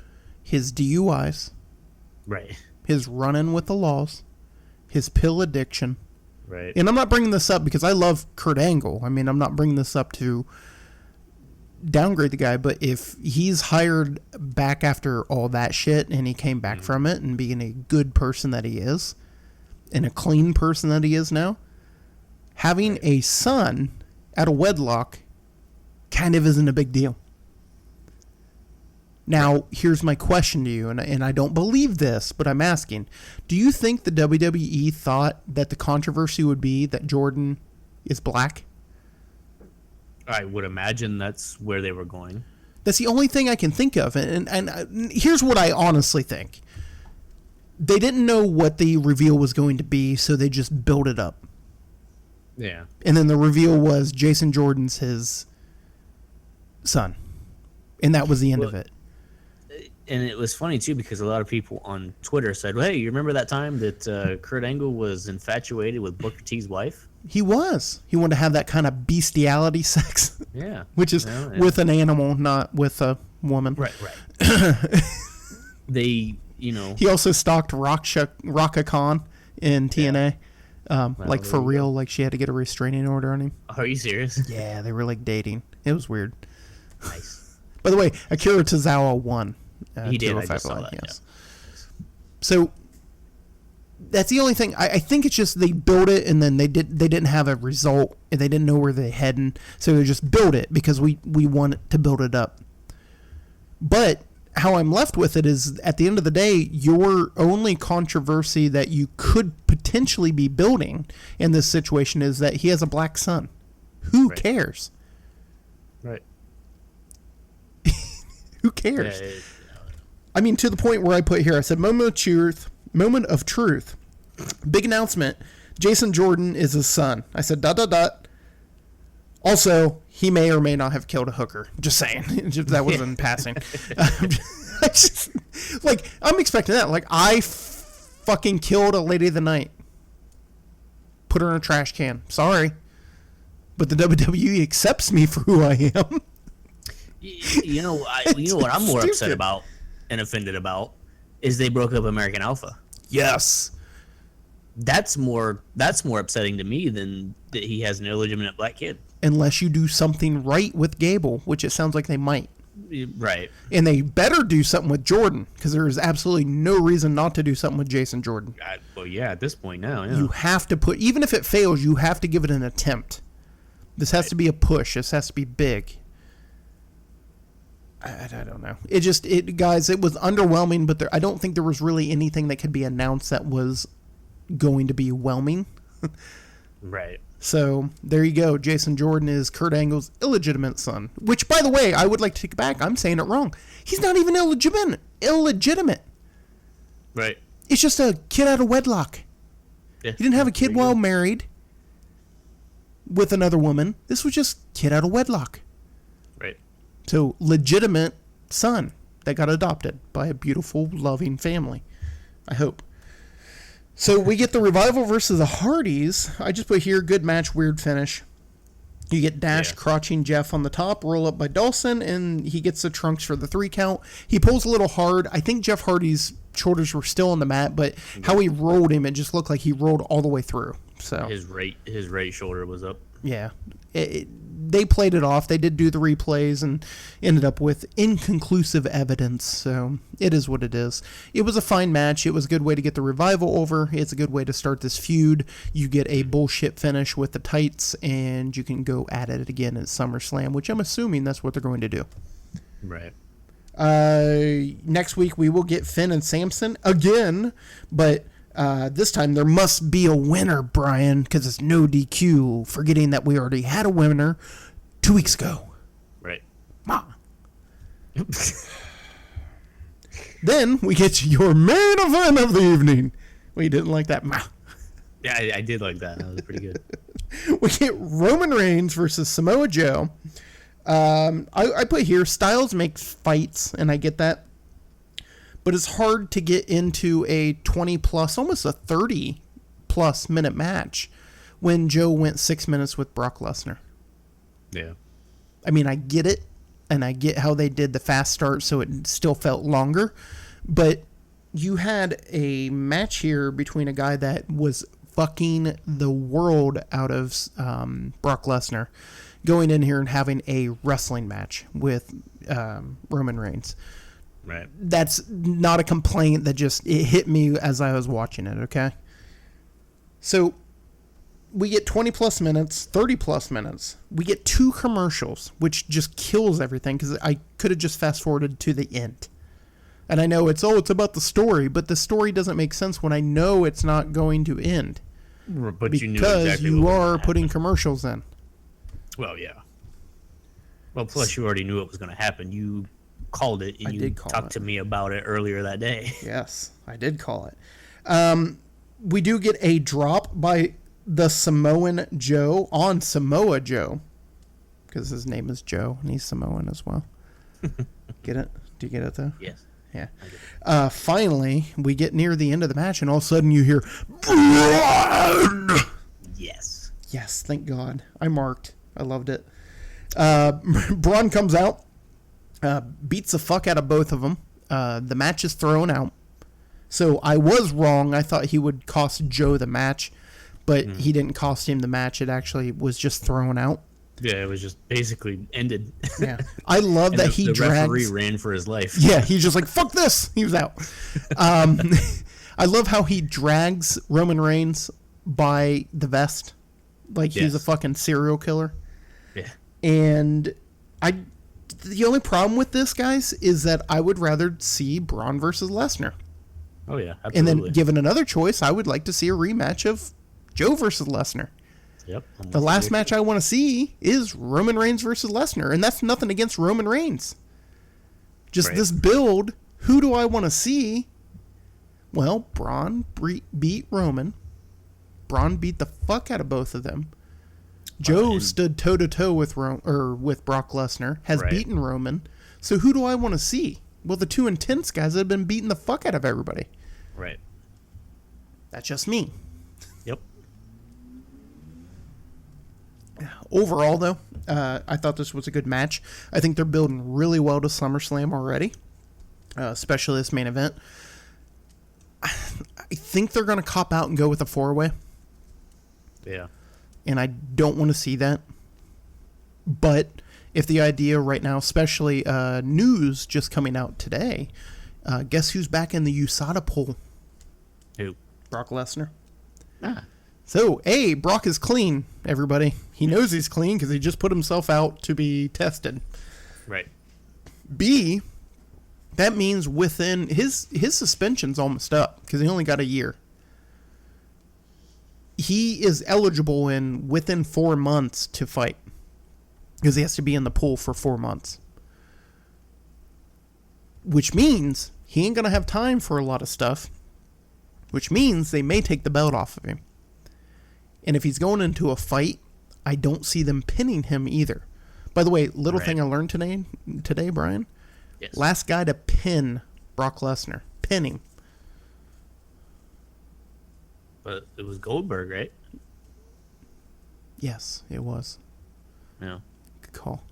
[SPEAKER 1] his DUIs.
[SPEAKER 2] Right.
[SPEAKER 1] His run-in with the laws. His pill addiction.
[SPEAKER 2] Right.
[SPEAKER 1] And I'm not bringing this up because I love Kurt Angle. I mean, I'm not bringing this up to downgrade the guy, but if he's hired back after all that shit and he came back from it and being a good person that he is and a clean person that he is now, having a son out of wedlock kind of isn't a big deal. Now, here's my question to you, and I don't believe this, but I'm asking. Do you think the WWE thought that the controversy would be that Jordan is black?
[SPEAKER 2] I would imagine that's where they were going.
[SPEAKER 1] That's the only thing I can think of. And here's what I honestly think. They didn't know what the reveal was going to be, so they just built it up.
[SPEAKER 2] Yeah.
[SPEAKER 1] And then the reveal was Jason Jordan's his son. And that was the end of it.
[SPEAKER 2] And it was funny, too, because a lot of people on Twitter said, well, hey, you remember that time that Kurt Angle was infatuated with Booker T's wife? He
[SPEAKER 1] was. He wanted to have that kind of bestiality sex.
[SPEAKER 2] Yeah.
[SPEAKER 1] Which is with an animal, not with a woman.
[SPEAKER 2] Right, right. They, He
[SPEAKER 1] also stalked Raka Khan in TNA. Yeah. Like, for real, like, she had to get a restraining order on him.
[SPEAKER 2] Are you serious?
[SPEAKER 1] Yeah, they were, like, dating. It was weird.
[SPEAKER 2] Nice.
[SPEAKER 1] By the way, Akira Tozawa won.
[SPEAKER 2] He did. I just saw that.
[SPEAKER 1] Yes. Yeah. So that's the only thing. I think it's just they built it and then they didn't have a result and they didn't know where they're heading, so they just built it because we want to build it up. But how I'm left with it is, at the end of the day, your only controversy that you could potentially be building in this situation is that he has a black son. Who cares?
[SPEAKER 2] Right.
[SPEAKER 1] Who cares? I mean, to the point where I put here, I said, moment of truth. Big announcement. Jason Jordan is his son. I said, ... Also, he may or may not have killed a hooker. Just saying. That was in passing. I'm expecting that. Like, I fucking killed a lady of the night. Put her in a trash can. Sorry. But the WWE accepts me for who I am.
[SPEAKER 2] You know what I'm more upset about and offended about is they broke up American Alpha.
[SPEAKER 1] Yes.
[SPEAKER 2] That's more upsetting to me than that he has an illegitimate black kid.
[SPEAKER 1] Unless you do something right with Gable, which it sounds like they might.
[SPEAKER 2] Right.
[SPEAKER 1] And they better do something with Jordan, because there is absolutely no reason not to do something with Jason Jordan.
[SPEAKER 2] Well, yeah, at this point now, yeah.
[SPEAKER 1] You have to put, even if it fails, you have to give it an attempt. This has to be a push. This has to be big. I don't know. Guys, it was underwhelming, but I don't think there was really anything that could be announced that was going to be whelming.
[SPEAKER 2] Right.
[SPEAKER 1] So there you go. Jason Jordan is Kurt Angle's illegitimate son. Which, by the way, I would like to take it back. I'm saying it wrong. He's not even illegitimate. Right. It's just a kid out of wedlock. Yeah, he didn't have a kid while married with another woman. This was just kid out of wedlock.
[SPEAKER 2] Right.
[SPEAKER 1] So legitimate son that got adopted by a beautiful, loving family. I hope. So we get the Revival versus the Hardys. I just put here, good match, weird finish. You get Dash crotching Jeff on the top, roll up by Dawson, and he gets the trunks for the 3 count. He pulls a little hard. I think Jeff Hardy's shoulders were still on the mat, but how he rolled him, it just looked like he rolled all the way through. So
[SPEAKER 2] his right shoulder was up.
[SPEAKER 1] Yeah. They played it off. They did do the replays and ended up with inconclusive evidence. So it is what it is. It was a fine match. It was a good way to get the Revival over. It's a good way to start this feud. You get a bullshit finish with the tights, and you can go at it again at SummerSlam, which I'm assuming that's what they're going to do.
[SPEAKER 2] Right.
[SPEAKER 1] Next week we will get Finn and Samson again, but this time there must be a winner, Brian, because it's no DQ, forgetting that we already had a winner 2 weeks ago.
[SPEAKER 2] Right.
[SPEAKER 1] Ma. Then we get your main event of the evening. Well, you didn't like that? Ma.
[SPEAKER 2] Yeah, I did like that. That was pretty good.
[SPEAKER 1] We get Roman Reigns versus Samoa Joe. I put here, Styles makes fights, and I get that. But it's hard to get into a 20-plus, almost a 30-plus minute match when Joe went 6 minutes with Brock Lesnar.
[SPEAKER 2] Yeah.
[SPEAKER 1] I mean, I get it, and I get how they did the fast start so it still felt longer. But you had a match here between a guy that was fucking the world out of Brock Lesnar going in here and having a wrestling match with Roman Reigns.
[SPEAKER 2] Right.
[SPEAKER 1] That's not a complaint. It hit me as I was watching it, okay? So we get 20-plus minutes, 30-plus minutes. We get 2 commercials, which just kills everything because I could have just fast-forwarded to the end. And I know it's about the story, but the story doesn't make sense when I know it's not going to end.
[SPEAKER 2] But you knew
[SPEAKER 1] because
[SPEAKER 2] exactly
[SPEAKER 1] you
[SPEAKER 2] what was
[SPEAKER 1] are
[SPEAKER 2] gonna
[SPEAKER 1] putting
[SPEAKER 2] happen.
[SPEAKER 1] commercials in.
[SPEAKER 2] Well, yeah. Well, plus you already knew it was going to happen. You called it, and you talked to me about it earlier that day.
[SPEAKER 1] Yes, I did call it. We do get a drop by the Samoan Joe on Samoa Joe, because his name is Joe, and he's Samoan as well. Get it? Do you get it, though?
[SPEAKER 2] Yes.
[SPEAKER 1] Yeah. Finally, we get near the end of the match, and all of a sudden you hear, blood!
[SPEAKER 2] Yes.
[SPEAKER 1] Yes, thank God. I marked. I loved it. Braun comes out. Beats the fuck out of both of them. The match is thrown out. So I was wrong. I thought he would cost Joe the match, but he didn't cost him the match. It actually was just thrown out.
[SPEAKER 2] Yeah, it was just basically ended.
[SPEAKER 1] Yeah, I love
[SPEAKER 2] And
[SPEAKER 1] that
[SPEAKER 2] the referee
[SPEAKER 1] drags.
[SPEAKER 2] ran for his life.
[SPEAKER 1] Yeah, he's just like, fuck this. He was out. I love how he drags Roman Reigns by the vest, like he's a
[SPEAKER 2] Yes.
[SPEAKER 1] fucking serial killer.
[SPEAKER 2] Yeah.
[SPEAKER 1] And the only problem with this, guys, is that I would rather see Braun versus Lesnar.
[SPEAKER 2] Oh yeah, absolutely.
[SPEAKER 1] And then, given another choice, I would like to see a rematch of Joe versus Lesnar.
[SPEAKER 2] Yep.
[SPEAKER 1] The last match I want to see is Roman Reigns versus Lesnar, and that's nothing against Roman Reigns. Just
[SPEAKER 2] Right.
[SPEAKER 1] this build, who do I want to see? Well, Braun beat Roman. Braun beat the fuck out of both of them. Joe stood toe to toe with with Brock Lesnar, has
[SPEAKER 2] Right.
[SPEAKER 1] beaten Roman. So who do I want to see? Well, the two intense guys that have been beating the fuck out of everybody.
[SPEAKER 2] Right.
[SPEAKER 1] That's just me.
[SPEAKER 2] Yep.
[SPEAKER 1] Overall, though, I thought this was a good match. I think they're building really well to SummerSlam already, especially this main event. I think they're going to cop out and go with a four-way,
[SPEAKER 2] Yeah.
[SPEAKER 1] and I don't want to see that. But if the idea right now, especially news just coming out today, guess who's back in the USADA poll?
[SPEAKER 2] Who?
[SPEAKER 1] Brock Lesnar.
[SPEAKER 2] Ah.
[SPEAKER 1] So, A, Brock is clean, everybody. He knows he's clean because he just put himself out to be tested.
[SPEAKER 2] Right.
[SPEAKER 1] B, that means within his suspension's almost up because he only got a year. He is eligible within 4 months to fight because he has to be in the pool for 4 months. Which means he ain't going to have time for a lot of stuff, which means they may take the belt off of him. And if he's going into a fight, I don't see them pinning him either. By the way, little
[SPEAKER 2] Right.
[SPEAKER 1] thing I learned today, Brian.
[SPEAKER 2] Yes.
[SPEAKER 1] Last guy to pin Brock Lesnar. Pin him.
[SPEAKER 2] But it was Goldberg, right?
[SPEAKER 1] Yes, it was.
[SPEAKER 2] No.
[SPEAKER 1] Good call.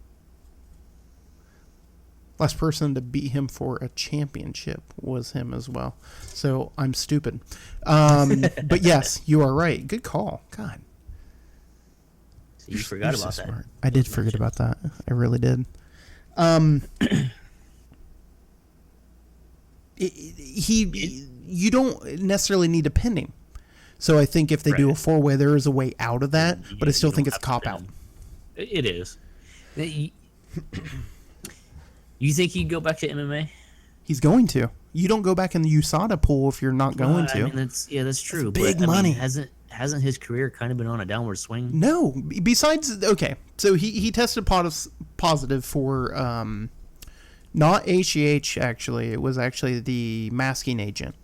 [SPEAKER 1] Last person to beat him for a championship was him as well. So I'm stupid. But yes, you are right. Good call. God.
[SPEAKER 2] So you forgot
[SPEAKER 1] You're
[SPEAKER 2] about
[SPEAKER 1] so
[SPEAKER 2] that.
[SPEAKER 1] smart. I did forget about that. I really did. You don't necessarily need to pin him. So I think if they do a
[SPEAKER 2] Right.
[SPEAKER 1] four-way, there is a way out of that. But I still
[SPEAKER 2] You
[SPEAKER 1] think
[SPEAKER 2] don't
[SPEAKER 1] it's
[SPEAKER 2] have to
[SPEAKER 1] cop-out.
[SPEAKER 2] pin him. It is. You think he'd go back to MMA?
[SPEAKER 1] He's going to. You don't go back in the USADA pool if you're not going to.
[SPEAKER 2] I mean, that's true.
[SPEAKER 1] big
[SPEAKER 2] but, I
[SPEAKER 1] money.
[SPEAKER 2] mean, hasn't his career kind of been on a downward swing?
[SPEAKER 1] No. Besides, okay. So he tested positive for not HGH, actually. It was actually the masking agent.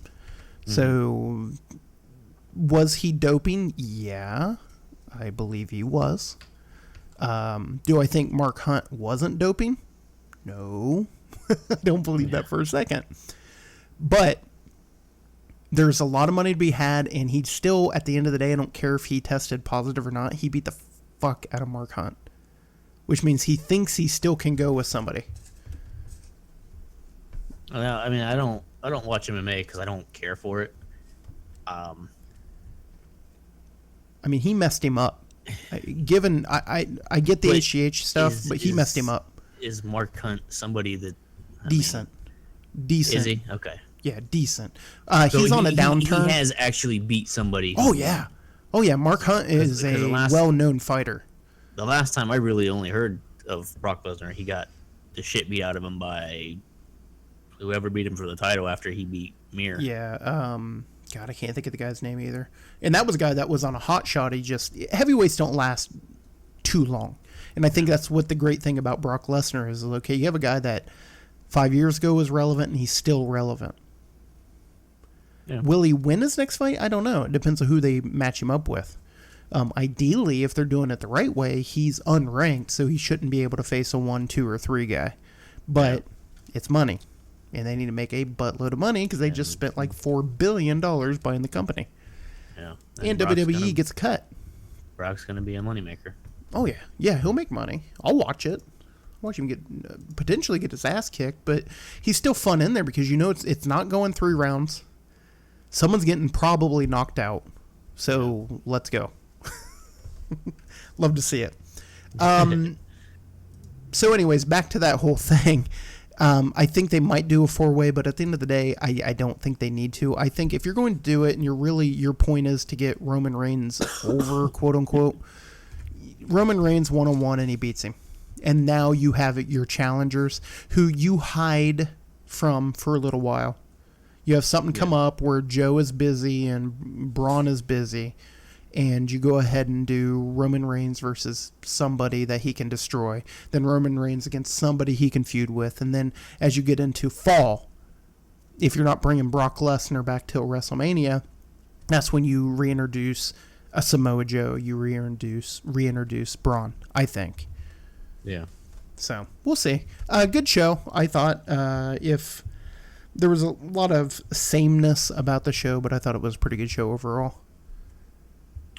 [SPEAKER 1] So was he doping? Yeah. I believe he was. Do I think Mark Hunt wasn't doping? No. I don't believe that for a second. But there's a lot of money to be had, and he still, at the end of the day, I don't care if he tested positive or not, he beat the fuck out of Mark Hunt. Which means he thinks he still can go with somebody.
[SPEAKER 2] I mean, I don't watch MMA because I don't care for it.
[SPEAKER 1] I mean, he messed him up. I get the
[SPEAKER 2] But
[SPEAKER 1] HGH stuff, but he messed him up.
[SPEAKER 2] Is Mark Hunt somebody that
[SPEAKER 1] Decent.
[SPEAKER 2] Is he? Okay.
[SPEAKER 1] Yeah, decent.
[SPEAKER 2] So
[SPEAKER 1] He's on a downturn.
[SPEAKER 2] He has actually beat somebody.
[SPEAKER 1] Oh yeah. Mark Hunt is
[SPEAKER 2] because the
[SPEAKER 1] a
[SPEAKER 2] last-
[SPEAKER 1] well-known fighter.
[SPEAKER 2] The last time I really only heard of Brock Lesnar, he got the shit beat out of him by whoever beat him for the title after he beat Mir.
[SPEAKER 1] Yeah. God, I can't think of the guy's name either. And that was a guy that was on a hot shot. Heavyweights don't last too long. And I think that's what the great thing about Brock Lesnar is. Okay, you have a guy that 5 years ago was relevant, and he's still relevant.
[SPEAKER 2] Yeah.
[SPEAKER 1] Will he win his next fight? I don't know. It depends on who they match him up with. Ideally, if they're doing it the right way, he's unranked, so he shouldn't be able to face a 1, 2, or 3 guy. But it's money, and they need to make a buttload of money because they just spent like $4 billion buying the company.
[SPEAKER 2] Yeah.
[SPEAKER 1] And
[SPEAKER 2] Brock's
[SPEAKER 1] WWE gets a cut.
[SPEAKER 2] Brock's gonna be a moneymaker.
[SPEAKER 1] Oh, yeah. Yeah, he'll make money. I'll watch it. Watch him potentially get his ass kicked, but he's still fun in there because you know it's not going 3 rounds. Someone's getting probably knocked out. So let's go. Love to see it. So anyways, back to that whole thing. I think they might do a 4-way, but at the end of the day, I don't think they need to. I think if you're going to do it and your point is to get Roman Reigns over, quote unquote, Roman Reigns 1-on-1 and he beats him. And now you have your challengers who you hide from for a little while. You have something come up where Joe is busy and Braun is busy, and you go ahead and do Roman Reigns versus somebody that he can destroy. Then Roman Reigns against somebody he can feud with. And then as you get into fall, if you're not bringing Brock Lesnar back till WrestleMania, that's when you reintroduce a Samoa Joe. You reintroduce Braun, I think.
[SPEAKER 2] Yeah.
[SPEAKER 1] So we'll see. Good show, I thought. If there was a lot of sameness about the show, but I thought it was a pretty good show overall.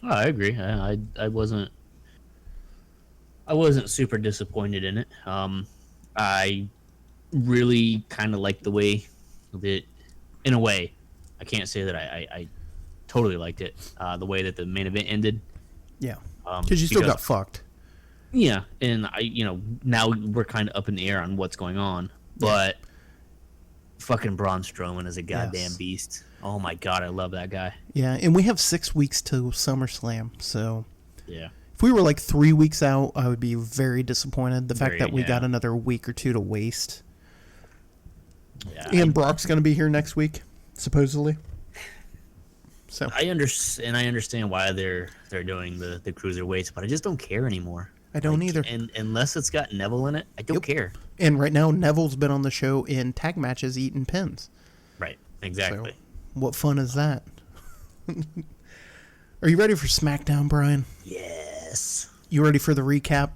[SPEAKER 2] Oh, I agree. I wasn't super disappointed in it. I really kind of liked the way that, in a way, I can't say that I totally liked it. The way that the main event ended.
[SPEAKER 1] Yeah. Because you still got fucked.
[SPEAKER 2] Yeah, and now we're kind of up in the air on what's going on, but fucking Braun Strowman is a goddamn beast. Oh my god, I love that guy.
[SPEAKER 1] Yeah, and we have 6 weeks to SummerSlam, so
[SPEAKER 2] yeah.
[SPEAKER 1] If we were like 3 weeks out, I would be very disappointed. The fact that we got another week or two to waste. Yeah, and Brock's going to be here next week, supposedly. So
[SPEAKER 2] I understand why they're doing the cruiserweights, but I just don't care anymore.
[SPEAKER 1] I don't either.
[SPEAKER 2] And unless it's got Neville in it, I don't care. And
[SPEAKER 1] right now, Neville's been on the show in tag matches eating pins.
[SPEAKER 2] Right, exactly.
[SPEAKER 1] So, what fun is that? Are you ready for Smackdown, Brian?
[SPEAKER 2] Yes.
[SPEAKER 1] You ready for the recap?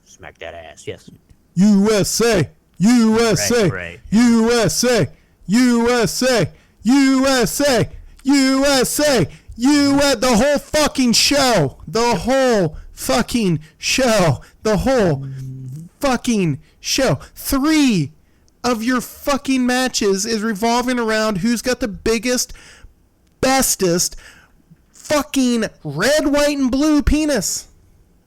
[SPEAKER 2] Smack that ass, yes.
[SPEAKER 1] USA! USA!
[SPEAKER 2] Right.
[SPEAKER 1] USA! USA! USA! USA! The whole fucking show! The whole fucking show! The whole fucking show! 3 of your fucking matches is revolving around who's got the biggest, bestest fucking red, white, and blue penis.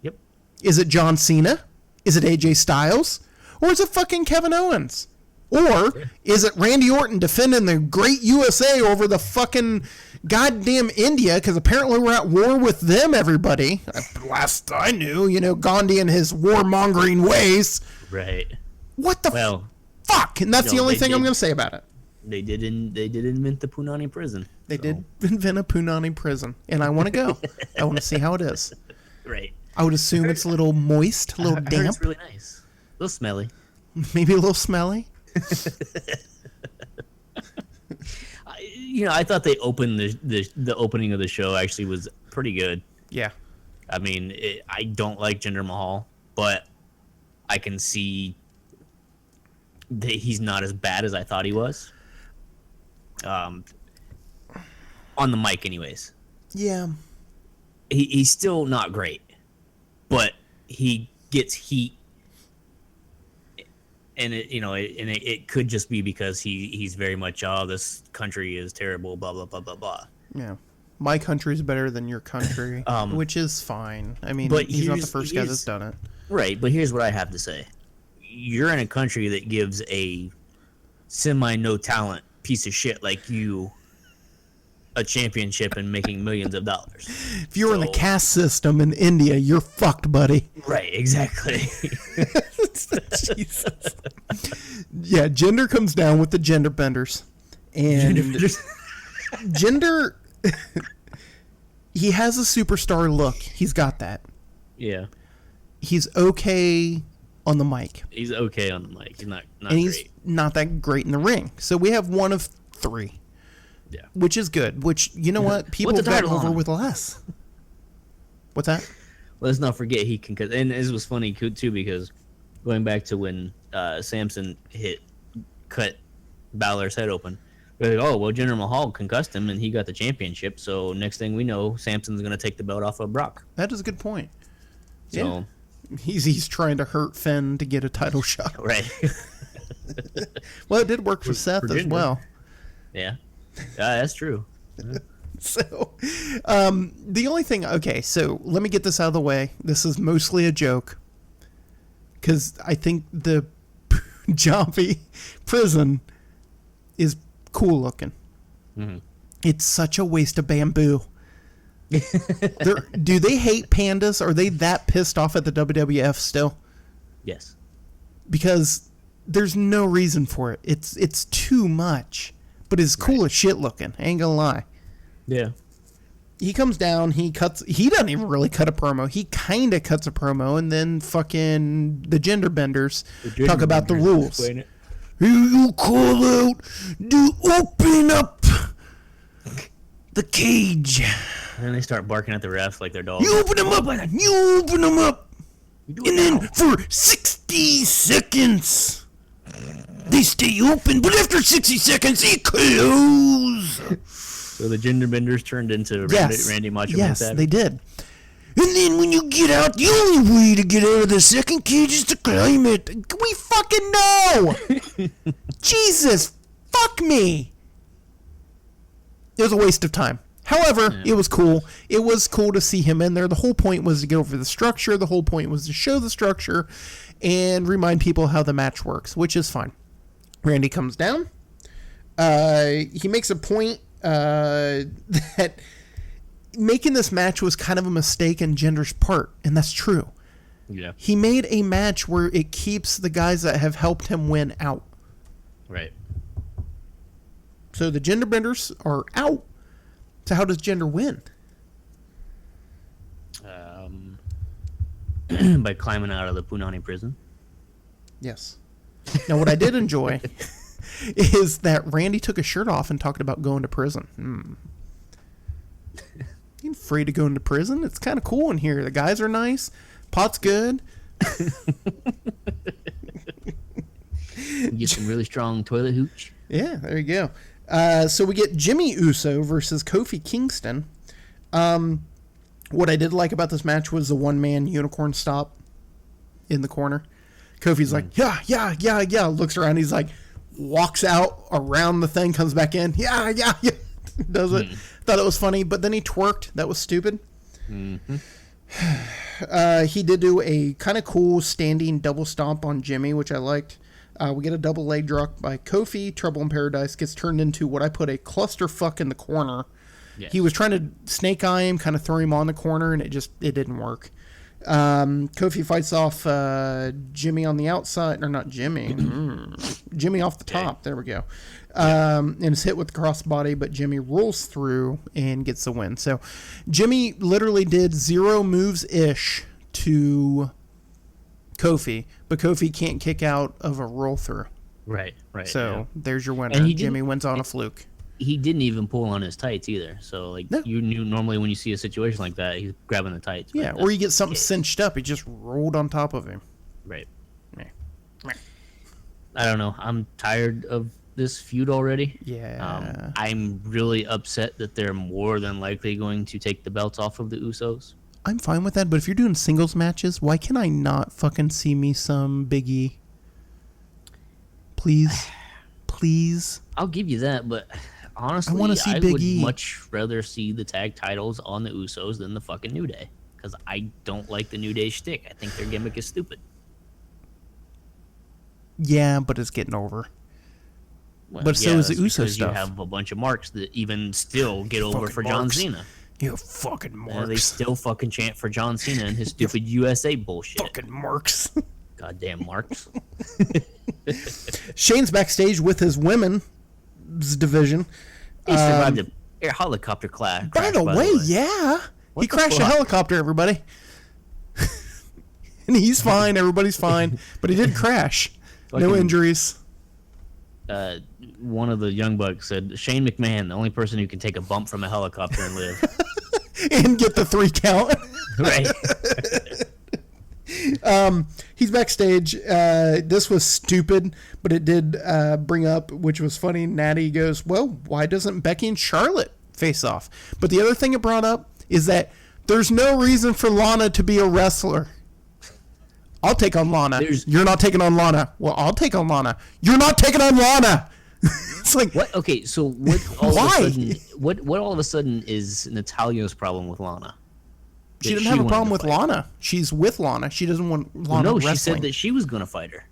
[SPEAKER 2] Yep.
[SPEAKER 1] Is it John Cena? Is it AJ Styles? Or is it fucking Kevin Owens? Or is it Randy Orton defending the great USA over the fucking goddamn India? Because apparently we're at war with them, everybody. Last I knew, Gandhi and his warmongering ways.
[SPEAKER 2] Right.
[SPEAKER 1] What the fuck? And that's the only thing I'm going to say about it.
[SPEAKER 2] They did invent the Punani prison.
[SPEAKER 1] They did invent a Punani prison. And I want to go. I want to see how it is.
[SPEAKER 2] Right.
[SPEAKER 1] I would assume it's a little moist, a little damp.
[SPEAKER 2] Heard it's really nice. A little smelly.
[SPEAKER 1] Maybe a little smelly.
[SPEAKER 2] I thought they opened the opening of the show actually was pretty good.
[SPEAKER 1] Yeah.
[SPEAKER 2] I mean, I don't like Jinder Mahal, but I can see that he's not as bad as I thought he was. On the mic, anyways.
[SPEAKER 1] Yeah.
[SPEAKER 2] He's still not great, but he gets heat. And it could just be because he's very much this country is terrible, blah blah blah blah blah.
[SPEAKER 1] Yeah, my country's better than your country, which is fine. I mean,
[SPEAKER 2] but
[SPEAKER 1] he's not the first guy that's done it.
[SPEAKER 2] Right, but here's what I have to say: you're in a country that gives a no talent piece of shit like you a championship and making millions of dollars.
[SPEAKER 1] If you were in the caste system in India, you're fucked, buddy.
[SPEAKER 2] Right, exactly.
[SPEAKER 1] Jesus. Yeah, Jinder comes down with the gender benders. And Jinder, he has a superstar look. He's got that.
[SPEAKER 2] Yeah.
[SPEAKER 1] He's okay on the mic.
[SPEAKER 2] He's okay on the mic. He's not
[SPEAKER 1] and he's
[SPEAKER 2] great.
[SPEAKER 1] Not that great in the ring. So we have one of 3.
[SPEAKER 2] Yeah.
[SPEAKER 1] Which is good. Which, you know what? People have gotten over with less. What's that?
[SPEAKER 2] Let's not forget he can... And this was funny, too, because going back to when Samson cut Balor's head open, they're like, oh, well, Jinder Mahal concussed him, and he got the championship, so next thing we know, Samson's going to take the belt off of Brock.
[SPEAKER 1] That is a good point.
[SPEAKER 2] So
[SPEAKER 1] yeah. He's trying to hurt Finn to get a title shot.
[SPEAKER 2] Right.
[SPEAKER 1] Well, it did work for Seth as well.
[SPEAKER 2] Yeah. That's true.
[SPEAKER 1] So, the only thing, okay, so let me get this out of the way. This is mostly a joke. Because I think the Jomby prison is cool looking. Mm-hmm. It's such a waste of bamboo. Do they hate pandas? Are they that pissed off at the WWF still?
[SPEAKER 2] Yes.
[SPEAKER 1] Because there's no reason for it. It's too much. But it's cool as shit looking. I ain't gonna lie.
[SPEAKER 2] Yeah.
[SPEAKER 1] He comes down, he doesn't even really cut a promo. He kind of cuts a promo, and then fucking the gender benders talk about the rules. You call out, open up the cage.
[SPEAKER 2] And then they start barking at the refs like they're dogs.
[SPEAKER 1] You open them up, you open them up. And then for 60 seconds, they stay open, but after 60 seconds, they close.
[SPEAKER 2] So the gender benders turned into Randy Macho Man.
[SPEAKER 1] Yes, they did. And then when you get out, the only way to get out of the second cage is to climb it. We fucking know. Jesus, fuck me. It was a waste of time. However, It was cool. It was cool to see him in there. The whole point was to get over the structure. The whole point was to show the structure and remind people how the match works, which is fine. Randy comes down. He makes a point that making this match was kind of a mistake on Gender's part, and that's true.
[SPEAKER 2] Yeah.
[SPEAKER 1] He made a match where it keeps the guys that have helped him win out.
[SPEAKER 2] Right.
[SPEAKER 1] So the Gender Benders are out. So how does Gender win?
[SPEAKER 2] By climbing out of the Punani prison.
[SPEAKER 1] Yes. Now, what I did enjoy is that Randy took his shirt off and talked about going to prison. You afraid to go into prison? It's kind of cool in here. The guys are nice. Pot's good.
[SPEAKER 2] Get some really strong toilet hooch.
[SPEAKER 1] Yeah, there you go. So we get Jimmy Uso versus Kofi Kingston. What I did like about this match was the one-man unicorn stop in the corner. Kofi's like, yeah. Looks around. He's like, walks out around the thing, comes back in. Yeah. Does it. Thought it was funny, but then he twerked. That was stupid. Mm-hmm. He did do a kind of cool standing double stomp on Jimmy, which I liked. We get a double leg drop by Kofi. Trouble in Paradise gets turned into what I put a clusterfuck in the corner. Yes. He was trying to snake eye him, kind of throw him on the corner, and it didn't work. Kofi fights off Jimmy on the outside, or not Jimmy, Jimmy off the top. There we go. And is hit with the crossbody, but Jimmy rolls through and gets the win. So Jimmy literally did 0 moves-ish to Kofi, but Kofi can't kick out of a roll through.
[SPEAKER 2] Right.
[SPEAKER 1] So there's your winner. Jimmy wins on a fluke.
[SPEAKER 2] He didn't even pull on his tights either. So, you knew normally when you see a situation like that, he's grabbing the tights.
[SPEAKER 1] Yeah, or you get something cinched up. He just rolled on top of him.
[SPEAKER 2] Right. I don't know. I'm tired of this feud already.
[SPEAKER 1] Yeah.
[SPEAKER 2] I'm really upset that they're more than likely going to take the belts off of the Usos.
[SPEAKER 1] I'm fine with that, but if you're doing singles matches, why can I not fucking see me some Big E? Please.
[SPEAKER 2] I'll give you that, but honestly, I would much rather see the tag titles on the Usos than the fucking New Day, because I don't like the New Day shtick. I think their gimmick is stupid.
[SPEAKER 1] Yeah, but it's getting over. Well, but so is the Uso stuff.
[SPEAKER 2] You have a bunch of marks that even still get over for John Cena.
[SPEAKER 1] You fucking marks.
[SPEAKER 2] They still fucking chant for John Cena and his stupid USA bullshit.
[SPEAKER 1] Fucking marks.
[SPEAKER 2] Goddamn marks.
[SPEAKER 1] Shane's backstage with his women's division.
[SPEAKER 2] He survived a helicopter crash.
[SPEAKER 1] By the way, yeah. He crashed a helicopter, everybody. And he's fine. Everybody's fine. But he did crash. No injuries.
[SPEAKER 2] One of the Young Bucks said, Shane McMahon, the only person who can take a bump from a helicopter and live.
[SPEAKER 1] And get the 3 count.
[SPEAKER 2] Right.
[SPEAKER 1] He's backstage. This was stupid, but it did bring up, which was funny. Natty goes, well, why doesn't Becky and Charlotte face off? But the other thing it brought up is that there's no reason for Lana to be a wrestler. I'll take on Lana. You're not taking on Lana. Well, I'll take on Lana. You're not taking on Lana. It's like,
[SPEAKER 2] What? Okay, so what? All
[SPEAKER 1] Why?
[SPEAKER 2] Of a sudden, what all of a sudden is Natalia's problem with Lana?
[SPEAKER 1] she
[SPEAKER 2] That
[SPEAKER 1] doesn't have a
[SPEAKER 2] wanted
[SPEAKER 1] problem
[SPEAKER 2] to
[SPEAKER 1] with
[SPEAKER 2] fight.
[SPEAKER 1] Lana. She's with Lana. She doesn't want Lana
[SPEAKER 2] No,
[SPEAKER 1] wrestling.
[SPEAKER 2] she said that she was gonna fight her.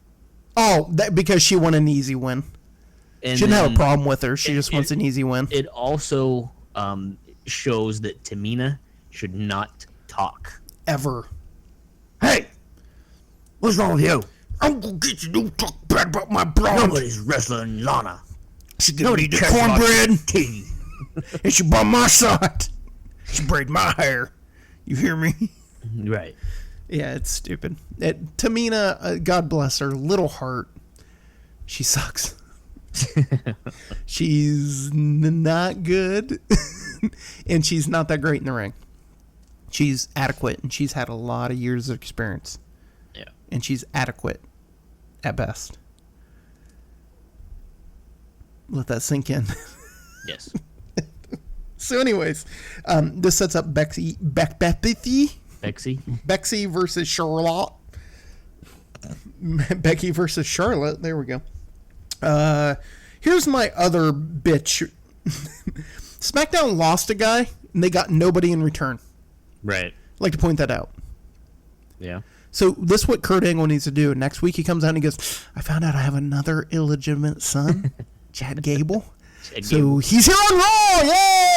[SPEAKER 1] Oh, that because she won an easy win.
[SPEAKER 2] And
[SPEAKER 1] She didn't have a
[SPEAKER 2] then
[SPEAKER 1] problem with her. She just wants an easy win.
[SPEAKER 2] It also shows that Tamina should not talk.
[SPEAKER 1] Ever.
[SPEAKER 2] Hey, what's wrong with you?
[SPEAKER 1] I'm gonna get you to talk bad about my blonde.
[SPEAKER 2] Nobody's wrestling Lana.
[SPEAKER 1] She gonna eat the cornbread tea. And she by my side. She braid my hair. You hear me?
[SPEAKER 2] Right.
[SPEAKER 1] Yeah, it's stupid. Tamina, God bless her, little heart. She sucks. She's not good. And she's not that great in the ring. She's adequate, and she's had a lot of years of experience.
[SPEAKER 2] Yeah.
[SPEAKER 1] And she's adequate at best. Let that sink in.
[SPEAKER 2] Yes.
[SPEAKER 1] So anyways, this sets up Bexy versus Charlotte. Becky versus Charlotte. There we go. Here's my other bitch. SmackDown lost a guy, and they got nobody in return.
[SPEAKER 2] Right.
[SPEAKER 1] I'd like to point that out.
[SPEAKER 2] Yeah.
[SPEAKER 1] So this is what Kurt Angle needs to do. Next week he comes out and he goes, I found out I have another illegitimate son, Chad Gable. So he's here on Raw!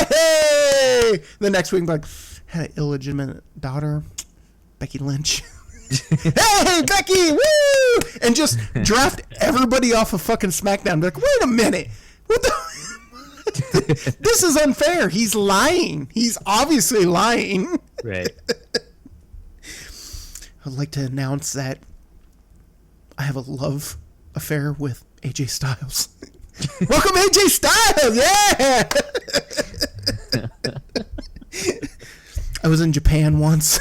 [SPEAKER 1] Yay! The next week, I'm like, had an illegitimate daughter, Becky Lynch. Hey, Becky! Woo! And just draft everybody off of fucking SmackDown. Be like, wait a minute. What the... This is unfair. He's lying. He's obviously lying.
[SPEAKER 2] Right.
[SPEAKER 1] I'd like to announce that I have a love affair with AJ Styles. Welcome, AJ Styles! Yeah! I was in Japan once.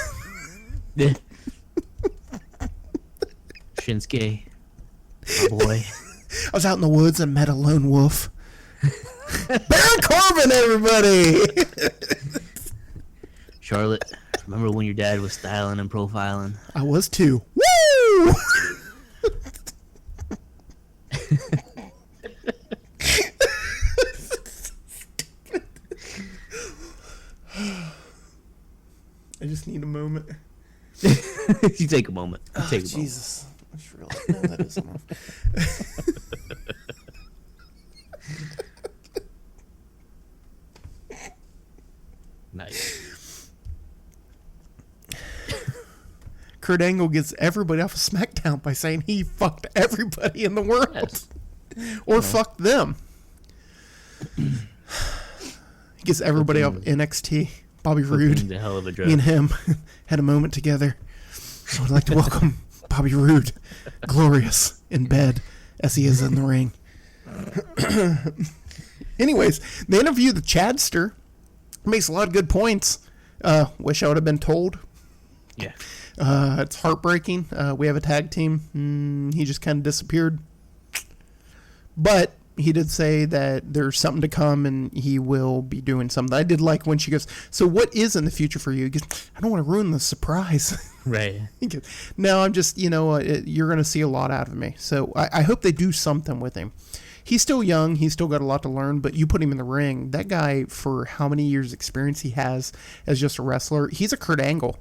[SPEAKER 2] Shinsuke. Oh boy.
[SPEAKER 1] I was out in the woods and met a lone wolf. Baron Corbin, everybody!
[SPEAKER 2] Charlotte, remember when your dad was styling and profiling?
[SPEAKER 1] I was too. Woo! I just need a moment.
[SPEAKER 2] You take a moment. You take a moment.
[SPEAKER 1] Jesus. I just realized no, that is enough.
[SPEAKER 2] Nice.
[SPEAKER 1] Kurt Angle gets everybody off of SmackDown by saying he fucked everybody in the world.
[SPEAKER 2] Yes.
[SPEAKER 1] Or fucked them. He gets everybody off NXT. Bobby Roode.
[SPEAKER 2] The hell of a
[SPEAKER 1] Me
[SPEAKER 2] drug.
[SPEAKER 1] and him had a moment together. I would like to welcome Bobby Roode, glorious in bed as he is in the ring. Anyways, they interview the Chadster. Makes a lot of good points. Wish I would have been told.
[SPEAKER 2] Yeah.
[SPEAKER 1] It's heartbreaking. We have a tag team. He just kind of disappeared. But he did say that there's something to come and he will be doing something. I did like when she goes, so what is in the future for you? He goes, I don't want to ruin the surprise.
[SPEAKER 2] Right.
[SPEAKER 1] He goes, no, I'm just, you're going to see a lot out of me. So I hope they do something with him. He's still young. He's still got a lot to learn, but you put him in the ring. That guy, for how many years experience he has as just a wrestler, he's a Kurt Angle.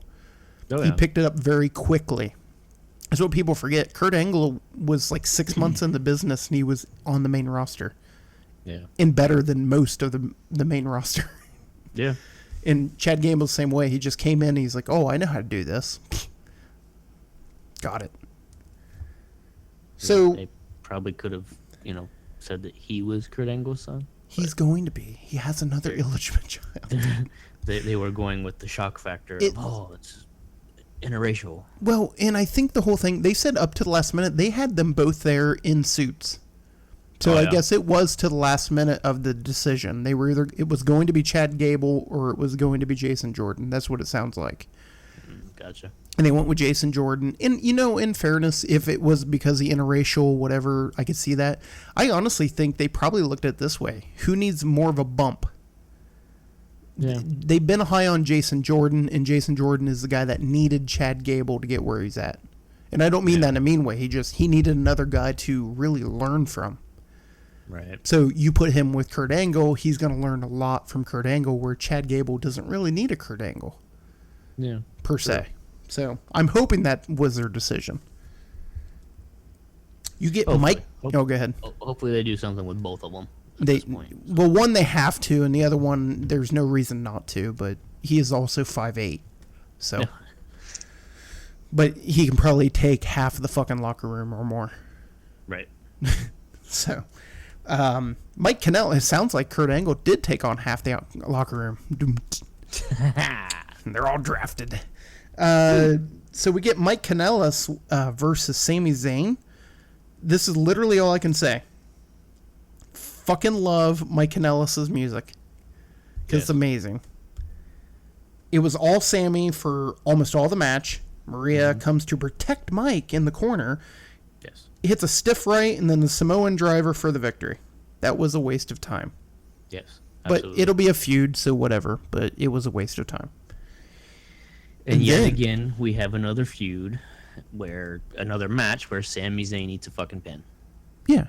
[SPEAKER 2] Oh,
[SPEAKER 1] He
[SPEAKER 2] yeah.
[SPEAKER 1] picked it up very quickly. That's what people forget. Kurt Angle was like 6 months in the business, and he was on the main roster.
[SPEAKER 2] Yeah.
[SPEAKER 1] And better than most of the main roster.
[SPEAKER 2] Yeah.
[SPEAKER 1] And Chad Gamble's the same way. He just came in, and he's like, oh, I know how to do this. Got it. So
[SPEAKER 2] They probably could have, said that he was Kurt Angle's son.
[SPEAKER 1] he's going to be. He has another illegitimate child.
[SPEAKER 2] They were going with the shock factor
[SPEAKER 1] It-
[SPEAKER 2] of, it's interracial.
[SPEAKER 1] Well, and I think the whole thing, they said up to the last minute, they had them both there in suits. So
[SPEAKER 2] Oh,
[SPEAKER 1] I
[SPEAKER 2] yeah.
[SPEAKER 1] guess it was to the last minute of the decision. They were it was going to be Chad Gable or it was going to be Jason Jordan. That's what it sounds like.
[SPEAKER 2] Gotcha.
[SPEAKER 1] And they went with Jason Jordan. And, in fairness, if it was because the interracial, whatever, I could see that. I honestly think they probably looked at it this way. Who needs more of a bump?
[SPEAKER 2] Yeah.
[SPEAKER 1] They've been high on Jason Jordan, and Jason Jordan is the guy that needed Chad Gable to get where he's at. And I don't mean that in a mean way. He needed another guy to really learn from.
[SPEAKER 2] Right.
[SPEAKER 1] So you put him with Kurt Angle, he's going to learn a lot from Kurt Angle, where Chad Gable doesn't really need a Kurt Angle.
[SPEAKER 2] Yeah.
[SPEAKER 1] Per se. So I'm hoping that was their decision. You get Mike. Oh, go ahead.
[SPEAKER 2] Hopefully they do something with both of them.
[SPEAKER 1] Well, one they have to, and the other one there's no reason not to. But he is also 5'8", so. Yeah. But he can probably take half of the fucking locker room or more.
[SPEAKER 2] Right.
[SPEAKER 1] So, Mike Kanellis, it sounds like Kurt Angle did take on half the locker room. They're all drafted. So we get Mike Kanellis versus Sami Zayn. This is literally all I can say. Fucking love Mike Kanellis' music. Because it's amazing. It was all Sammy for almost all the match. Maria comes to protect Mike in the corner.
[SPEAKER 2] Yes.
[SPEAKER 1] Hits a stiff right and then the Samoan driver for the victory. That was a waste of time.
[SPEAKER 2] Yes. Absolutely.
[SPEAKER 1] But it'll be a feud, so whatever. But it was a waste of time.
[SPEAKER 2] And yet again, we have another feud another match where Sami Zayn needs a fucking pin.
[SPEAKER 1] Yeah.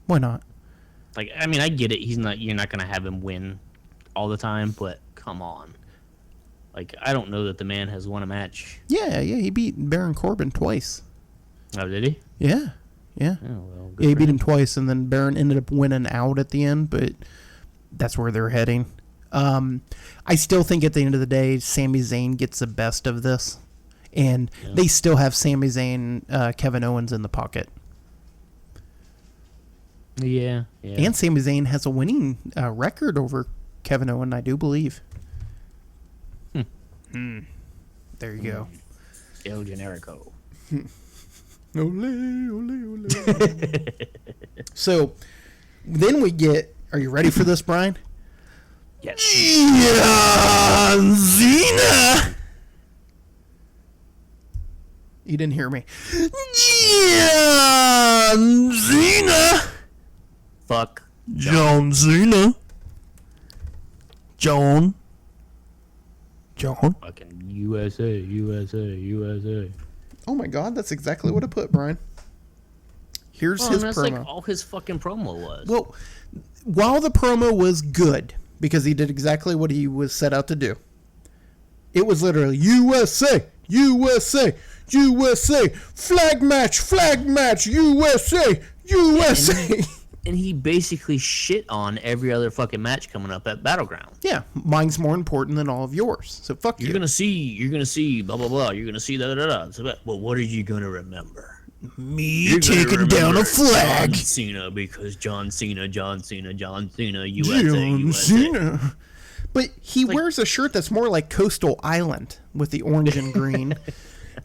[SPEAKER 1] Why not?
[SPEAKER 2] Like, I mean, I get it. You're not going to have him win all the time, but come on. Like, I don't know that the man has won a match.
[SPEAKER 1] Yeah, he beat Baron Corbin twice.
[SPEAKER 2] Oh, did he?
[SPEAKER 1] Yeah. Oh, well, he beat him twice, and then Baron ended up winning out at the end, but that's where they're heading. I still think at the end of the day, Sami Zayn gets the best of this, and they still have Sami Zayn, Kevin Owens in the pocket.
[SPEAKER 2] Yeah.
[SPEAKER 1] And Sami Zayn has a winning record over Kevin Owens, I do believe. There you go.
[SPEAKER 2] El Generico.
[SPEAKER 1] Ole, ole, ole. So, then we get... Are you ready for this, Brian?
[SPEAKER 2] Yes.
[SPEAKER 1] John Cena! You didn't hear me. John Cena!
[SPEAKER 2] Fuck.
[SPEAKER 1] John Cena. John.
[SPEAKER 2] Fucking USA.
[SPEAKER 1] Oh my God, that's exactly what I put, Brian. Here's his
[SPEAKER 2] that's
[SPEAKER 1] promo.
[SPEAKER 2] Like all his fucking promo was.
[SPEAKER 1] Well, while the promo was good, because he did exactly what he was set out to do, it was literally USA, flag match, USA.
[SPEAKER 2] And he basically shit on every other fucking match coming up at Battleground.
[SPEAKER 1] Yeah, mine's more important than all of yours. So fuck you.
[SPEAKER 2] You're gonna see blah blah blah. You're gonna see da da da. So, well, what are you gonna remember?
[SPEAKER 1] Me taking down a flag.
[SPEAKER 2] John Cena, because John Cena, USA.
[SPEAKER 1] John Cena. But he wears a shirt that's more like Coastal Island with the orange and green.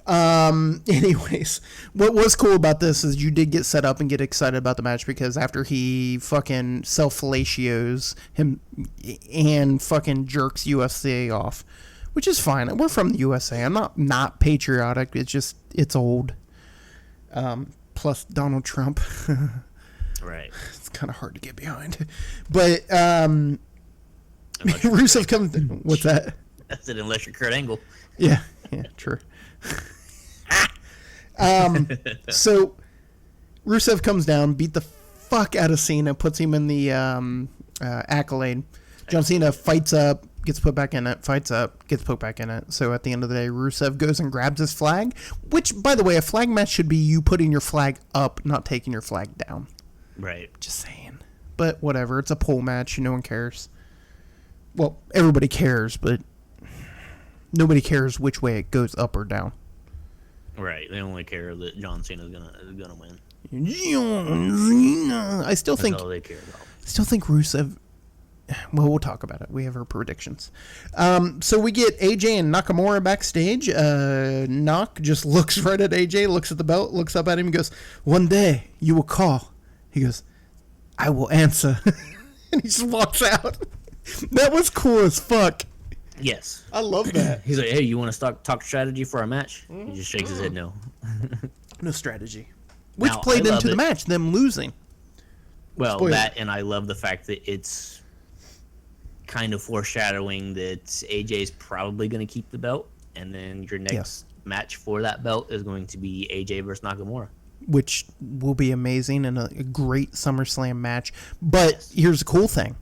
[SPEAKER 1] Anyways, what was cool about this is you did get set up and get excited about the match, because after he fucking self-fellatios him and fucking jerks USA off, which is fine. We're from the USA. I'm not patriotic. It's just, it's old. Plus Donald Trump.
[SPEAKER 2] Right.
[SPEAKER 1] It's kind of hard to get behind. But, Rusev comes... What's that?
[SPEAKER 2] That's it, unless you're Kurt Angle.
[SPEAKER 1] Yeah, true. So Rusev comes down, beat the fuck out of Cena, puts him in the accolade. John Cena fights up, gets put back in it, fights up, gets put back in it. So at the end of the day, Rusev goes and grabs his flag, which, by the way, a flag match should be you putting your flag up, not taking your flag down.
[SPEAKER 2] Right.
[SPEAKER 1] Just saying. But whatever, it's a pole match, no one cares. Well, everybody cares, but nobody cares which way it goes, up or down.
[SPEAKER 2] Right. They only care that John Cena's gonna win.
[SPEAKER 1] John Cena. I still think.
[SPEAKER 2] That's all they care about.
[SPEAKER 1] Still think Rusev. Well, we'll talk about it. We have our predictions. So we get AJ and Nakamura backstage. Nak just looks right at AJ, looks at the belt, looks up at him, and goes, "One day you will call." He goes, "I will answer," and he just walks out. That was cool as fuck.
[SPEAKER 2] Yes.
[SPEAKER 1] I love that.
[SPEAKER 2] He's like, "Hey, you want to talk strategy for our match?" He just shakes his head no.
[SPEAKER 1] No strategy. Which
[SPEAKER 2] Now,
[SPEAKER 1] played into the match, them losing.
[SPEAKER 2] Well,
[SPEAKER 1] Spoiler.
[SPEAKER 2] that, and I love the fact that it's kind of foreshadowing that AJ's probably going to keep the belt, and then your next match for that belt is going to be AJ versus Nakamura.
[SPEAKER 1] which will be amazing and a great SummerSlam match. But here's the cool thing.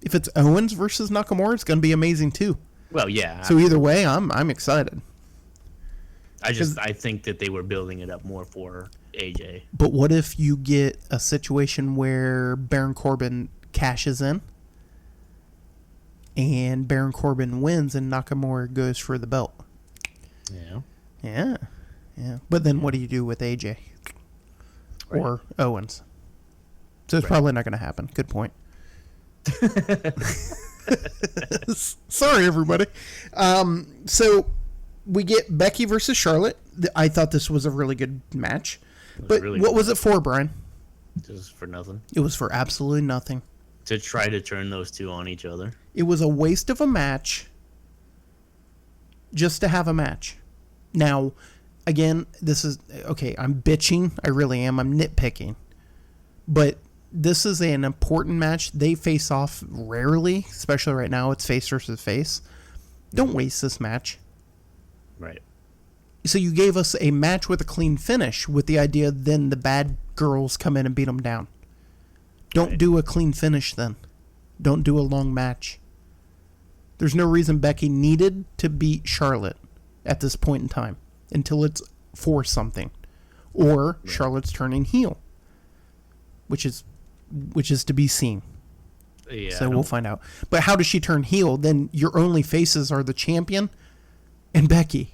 [SPEAKER 1] If it's Owens versus Nakamura, it's going to be amazing too.
[SPEAKER 2] Well, yeah.
[SPEAKER 1] So either way, I'm excited.
[SPEAKER 2] I think that they were building it up more for AJ.
[SPEAKER 1] But what if you get a situation where Baron Corbin cashes in and Baron Corbin wins and Nakamura goes for the belt? Yeah. But then what do you do with AJ? Right. Or Owens? So it's probably not going to happen. Good point. Sorry, everybody. So we get Becky versus Charlotte. I thought this was a really good match. But really what was it for, Brian?
[SPEAKER 2] Just for nothing.
[SPEAKER 1] It was for absolutely nothing.
[SPEAKER 2] To try to turn those two on each other.
[SPEAKER 1] It was a waste of a match just to have a match. Now, again, this is... Okay, I'm bitching. I really am. I'm nitpicking. But this is an important match. They face off rarely, especially right now. It's face versus face. Don't waste this match.
[SPEAKER 2] Right.
[SPEAKER 1] So you gave us a match with a clean finish with the idea then the bad girls come in and beat them down. Don't do a clean finish then. Don't do a long match. There's no reason Becky needed to beat Charlotte at this point in time until it's for something. Or Charlotte's turning heel. Which is to be seen.
[SPEAKER 2] Yeah,
[SPEAKER 1] so we'll find out. But how does she turn heel? Then your only faces are the champion and Becky.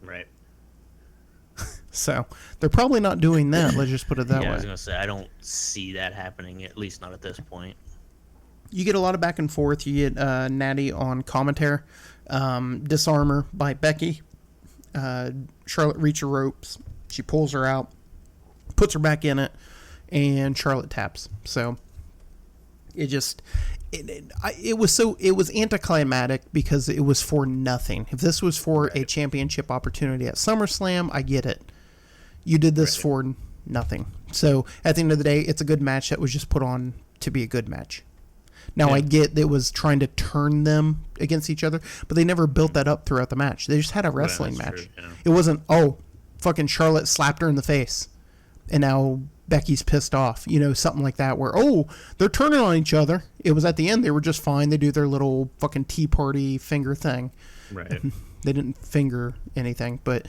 [SPEAKER 2] Right.
[SPEAKER 1] So they're probably not doing that. Let's just put it that way.
[SPEAKER 2] I was going to say, I don't see that happening, at least not at this point.
[SPEAKER 1] You get a lot of back and forth. You get Natty on commentary. Disarmor by Becky. Charlotte reaches her ropes. She pulls her out. Puts her back in it. And Charlotte taps. So it just... It was anticlimactic because it was for nothing. If this was for a championship opportunity at SummerSlam, I get it. You did this for nothing. So at the end of the day, it's a good match that was just put on to be a good match. Now I get that it was trying to turn them against each other, but they never built that up throughout the match. They just had a wrestling match. True, yeah. It wasn't, fucking Charlotte slapped her in the face, and now Becky's pissed off, something like that, where, they're turning on each other. It was at the end, they were just fine. They do their little fucking tea party finger thing.
[SPEAKER 2] Right.
[SPEAKER 1] They didn't finger anything, but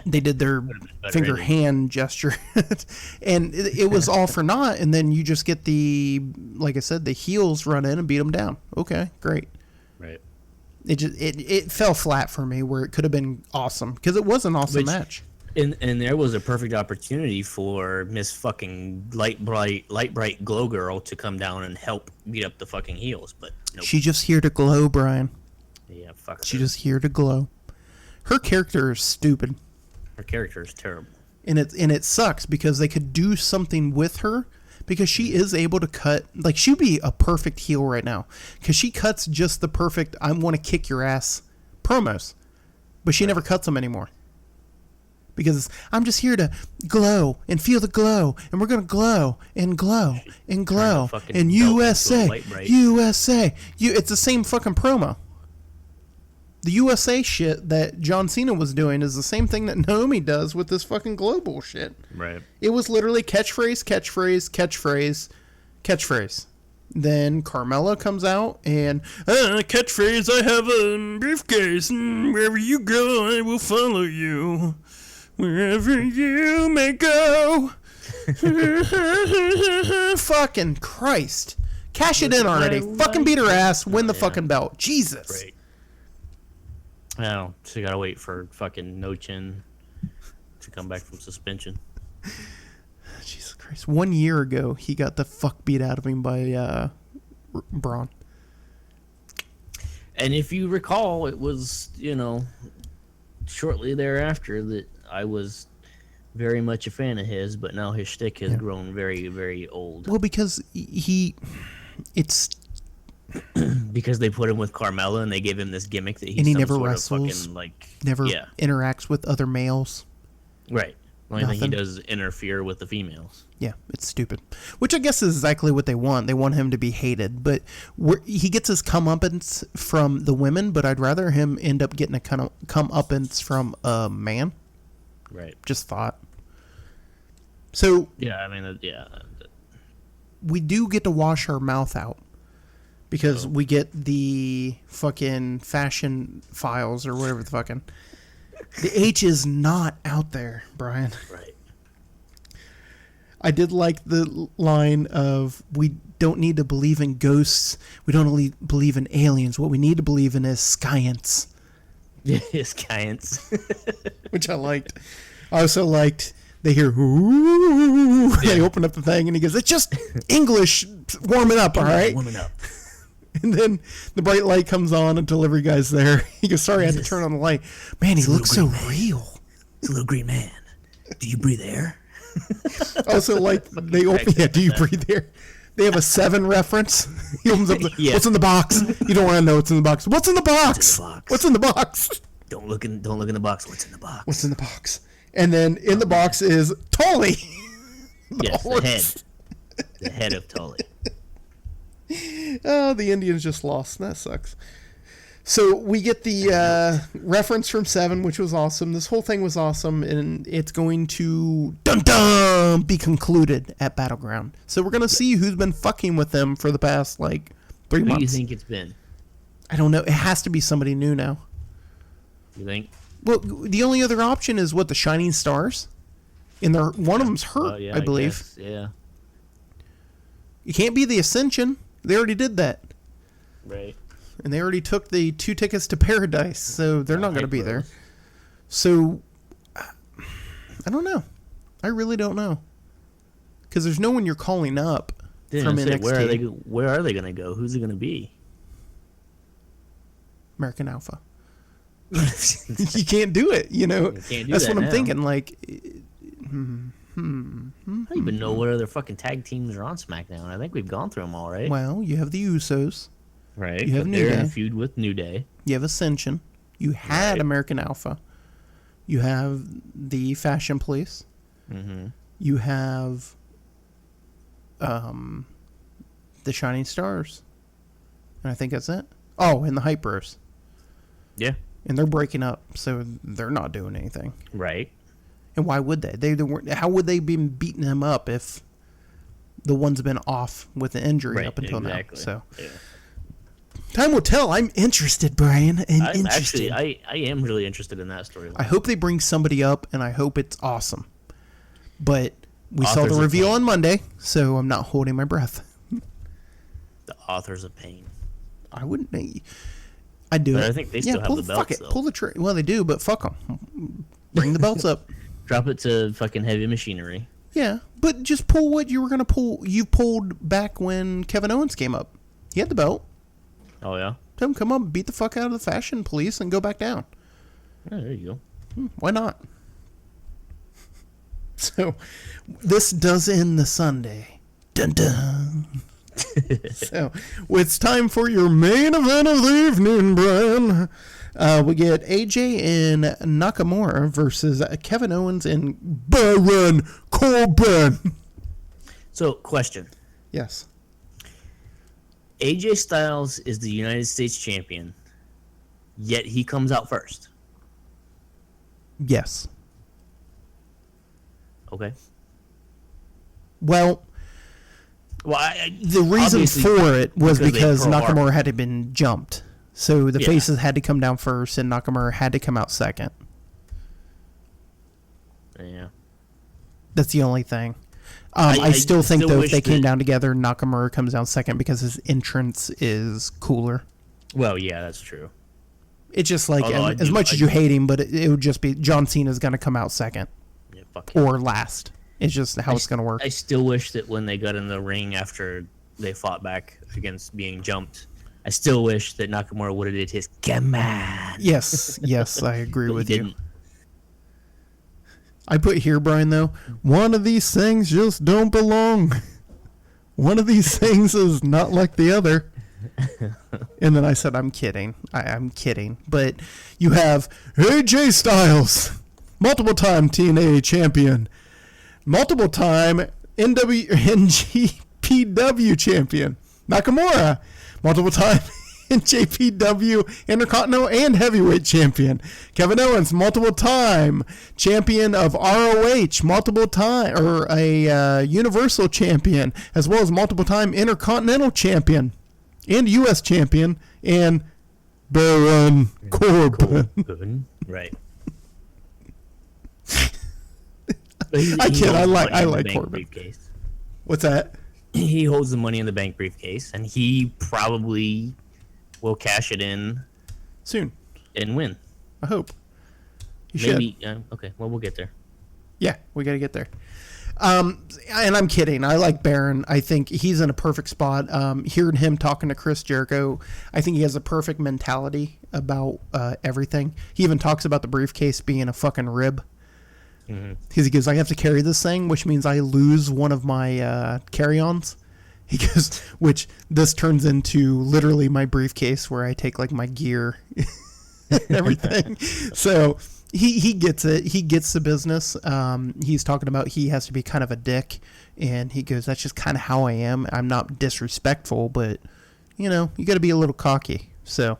[SPEAKER 1] they did their finger hand gesture. And it was all for naught, and then you just get like I said, the heels run in and beat them down. Okay, great.
[SPEAKER 2] Right.
[SPEAKER 1] It fell flat for me where it could have been awesome, because it was an awesome match.
[SPEAKER 2] And there was a perfect opportunity for Miss fucking light bright glow girl to come down and help beat up the fucking heels, but nope.
[SPEAKER 1] She's just here to glow, Brian.
[SPEAKER 2] Yeah, fuck her.
[SPEAKER 1] She's just here to glow. Her character is stupid.
[SPEAKER 2] Her character is terrible.
[SPEAKER 1] And it sucks because they could do something with her, because she is able to cut, like, she'd be a perfect heel right now, because she cuts just the perfect I want to kick your ass promos, but she never cuts them anymore. Because I'm just here to glow and feel the glow, and we're going to glow and glow and glow. And USA, USA. It's the same fucking promo. The USA shit that John Cena was doing is the same thing that Naomi does with this fucking global shit.
[SPEAKER 2] Right.
[SPEAKER 1] It was literally catchphrase, catchphrase, catchphrase, catchphrase. Then Carmella comes out and, catchphrase, I have a briefcase, and wherever you go, I will follow you. Wherever you may go. Fucking Christ. Cash it in already. Fucking beat her ass. Win the fucking belt. Jesus.
[SPEAKER 2] Right. Well, so you gotta wait for fucking No Chin to come back from suspension.
[SPEAKER 1] Jesus Christ. 1 year ago, he got the fuck beat out of him by Braun.
[SPEAKER 2] And if you recall, it was, shortly thereafter that I was very much a fan of his, but now his shtick has grown very, very old.
[SPEAKER 1] Well, because it's
[SPEAKER 2] because they put him with Carmella and they gave him this gimmick that
[SPEAKER 1] he never wrestles, never
[SPEAKER 2] yeah.
[SPEAKER 1] interacts with other males.
[SPEAKER 2] Right. The only thing he does is interfere with the females.
[SPEAKER 1] Yeah, it's stupid. Which I guess is exactly what they want. They want him to be hated. But he gets his comeuppance from the women, but I'd rather him end up getting a comeuppance from a man.
[SPEAKER 2] Right.
[SPEAKER 1] Just thought. So
[SPEAKER 2] Yeah, I mean, yeah.
[SPEAKER 1] we do get to wash our mouth out because we get the fucking fashion files or whatever the fucking. The H is not out there, Brian.
[SPEAKER 2] Right.
[SPEAKER 1] I did like the line of, we don't need to believe in ghosts. We don't only believe in aliens. What we need to believe in is science.
[SPEAKER 2] Yeah, science.
[SPEAKER 1] Which I liked. I also liked, they hear, ooh, they open up the thing and he goes, it's just English warming up, all right?
[SPEAKER 2] Warming up.
[SPEAKER 1] And then the bright light comes on and delivery guy's there. He goes, sorry, I had to turn on the light. Man, he looks so real.
[SPEAKER 2] It's a little green man. Do you breathe air?
[SPEAKER 1] Also, like, they open, yeah, do you breathe air? They have a 7 reference. He opens up the, what's in the box? You don't want to know what's in the box. What's in the box? What's in the box?
[SPEAKER 2] Don't look in the box. What's in the box?
[SPEAKER 1] What's in the box? And then in the box is Tully.
[SPEAKER 2] Yes, the head. The head of Tully.
[SPEAKER 1] Oh, the Indians just lost. That sucks. So we get the reference from 7, which was awesome. This whole thing was awesome, and it's going to be concluded at Battleground. So we're gonna see who's been fucking with them for the past 3 months.
[SPEAKER 2] Who do you think it's been?
[SPEAKER 1] I don't know. It has to be somebody new now.
[SPEAKER 2] You think?
[SPEAKER 1] Well, the only other option is the Shining Stars, and one of them's hurt, I believe.
[SPEAKER 2] Guess, yeah.
[SPEAKER 1] It can't be the Ascension. They already did that.
[SPEAKER 2] Right.
[SPEAKER 1] And they already took the 2 tickets to Paradise, so they're not going to be there. So, I don't know. I really don't know. Because there's no one you're calling up from NXT.
[SPEAKER 2] Where are they going to go? Who's it going to be?
[SPEAKER 1] American Alpha. You can't do it, you know. That's what I'm thinking.
[SPEAKER 2] I don't even know what other fucking tag teams are on SmackDown. I think we've gone through them all, right?
[SPEAKER 1] Well, you have the Usos.
[SPEAKER 2] Right.
[SPEAKER 1] You have New
[SPEAKER 2] They're
[SPEAKER 1] Day.
[SPEAKER 2] in a feud with New Day.
[SPEAKER 1] You have Ascension. You had American Alpha. You have the Fashion Police.
[SPEAKER 2] Mm-hmm.
[SPEAKER 1] You have the Shining Stars. And I think that's it. Oh, and the Hype Bros.
[SPEAKER 2] Yeah.
[SPEAKER 1] And they're breaking up, so they're not doing anything.
[SPEAKER 2] Right.
[SPEAKER 1] And why would they? They weren't. How would they be beating him up if the one's been off with an injury up until now? So time will tell. I'm interested, Brian.
[SPEAKER 2] Actually, I am really interested in that storyline.
[SPEAKER 1] I hope they bring somebody up, and I hope it's awesome. But we saw the reveal on Monday, so I'm not holding my breath.
[SPEAKER 2] The Authors of Pain.
[SPEAKER 1] I wouldn't. I'd do it.
[SPEAKER 2] I think they still have the belts.
[SPEAKER 1] Fuck it. Pull the trigger. Well, they do, but fuck them. Bring the belts up.
[SPEAKER 2] Drop it to fucking Heavy Machinery.
[SPEAKER 1] Yeah, but just pull what you were going to pull. You pulled back when Kevin Owens came up. He had the belt.
[SPEAKER 2] Oh, yeah?
[SPEAKER 1] Tell him, come up, beat the fuck out of the Fashion Police, and go back down.
[SPEAKER 2] Oh, there you
[SPEAKER 1] go. Why not? So, this does end the Sunday. Dun dun. So, it's time for your main event of the evening, Brian. We get AJ and Nakamura versus Kevin Owens and Baron Corbin.
[SPEAKER 2] So, question.
[SPEAKER 1] Yes.
[SPEAKER 2] AJ Styles is the United States champion, yet he comes out first.
[SPEAKER 1] Yes.
[SPEAKER 2] Okay.
[SPEAKER 1] Well, the reason for it was because Nakamura had been jumped. So the faces had to come down first, and Nakamura had to come out second.
[SPEAKER 2] Yeah.
[SPEAKER 1] That's the only thing. I still think, though, if they came down together, Nakamura comes down second because his entrance is cooler.
[SPEAKER 2] Well, yeah, that's true.
[SPEAKER 1] It's just like, as much as you hate him, but it would just be John Cena's going to come out second.
[SPEAKER 2] Yeah, fuck
[SPEAKER 1] or last. It's just how it's going to work.
[SPEAKER 2] I still wish that when they got in the ring after they fought back against being jumped, I still wish that Nakamura would have did his command.
[SPEAKER 1] Yes, I agree with you. I put here, Brian, though, one of these things just don't belong. One of these things is not like the other. And then I said, I'm kidding. I'm kidding. But you have AJ Styles, multiple-time TNA champion, multiple-time NGPW champion. Nakamura, multiple-time JPW Intercontinental and Heavyweight Champion. Kevin Owens, multiple time champion of ROH, multiple time, or a Universal Champion, as well as multiple time Intercontinental Champion and U.S. Champion, and Baron Corbin.
[SPEAKER 2] Right.
[SPEAKER 1] I kid. I like Corbin.
[SPEAKER 2] Briefcase.
[SPEAKER 1] What's that?
[SPEAKER 2] He holds the Money in the Bank briefcase, and he probably will cash it in
[SPEAKER 1] Soon.
[SPEAKER 2] and win.
[SPEAKER 1] I hope. You
[SPEAKER 2] Maybe.
[SPEAKER 1] should.
[SPEAKER 2] Okay. Well, we'll get there.
[SPEAKER 1] Yeah, we got to get there. And I'm kidding. I like Baron. I think he's in a perfect spot. Hearing him talking to Chris Jericho, I think he has a perfect mentality about everything. He even talks about the briefcase being a fucking rib. Because he goes, I have to carry this thing, which means I lose one of my carry-ons. He goes, which this turns into literally my briefcase where I take like my gear and everything. So he gets it. He gets the business. He's talking about he has to be kind of a dick. And he goes, that's just kind of how I am. I'm not disrespectful, but, you know, you got to be a little cocky. So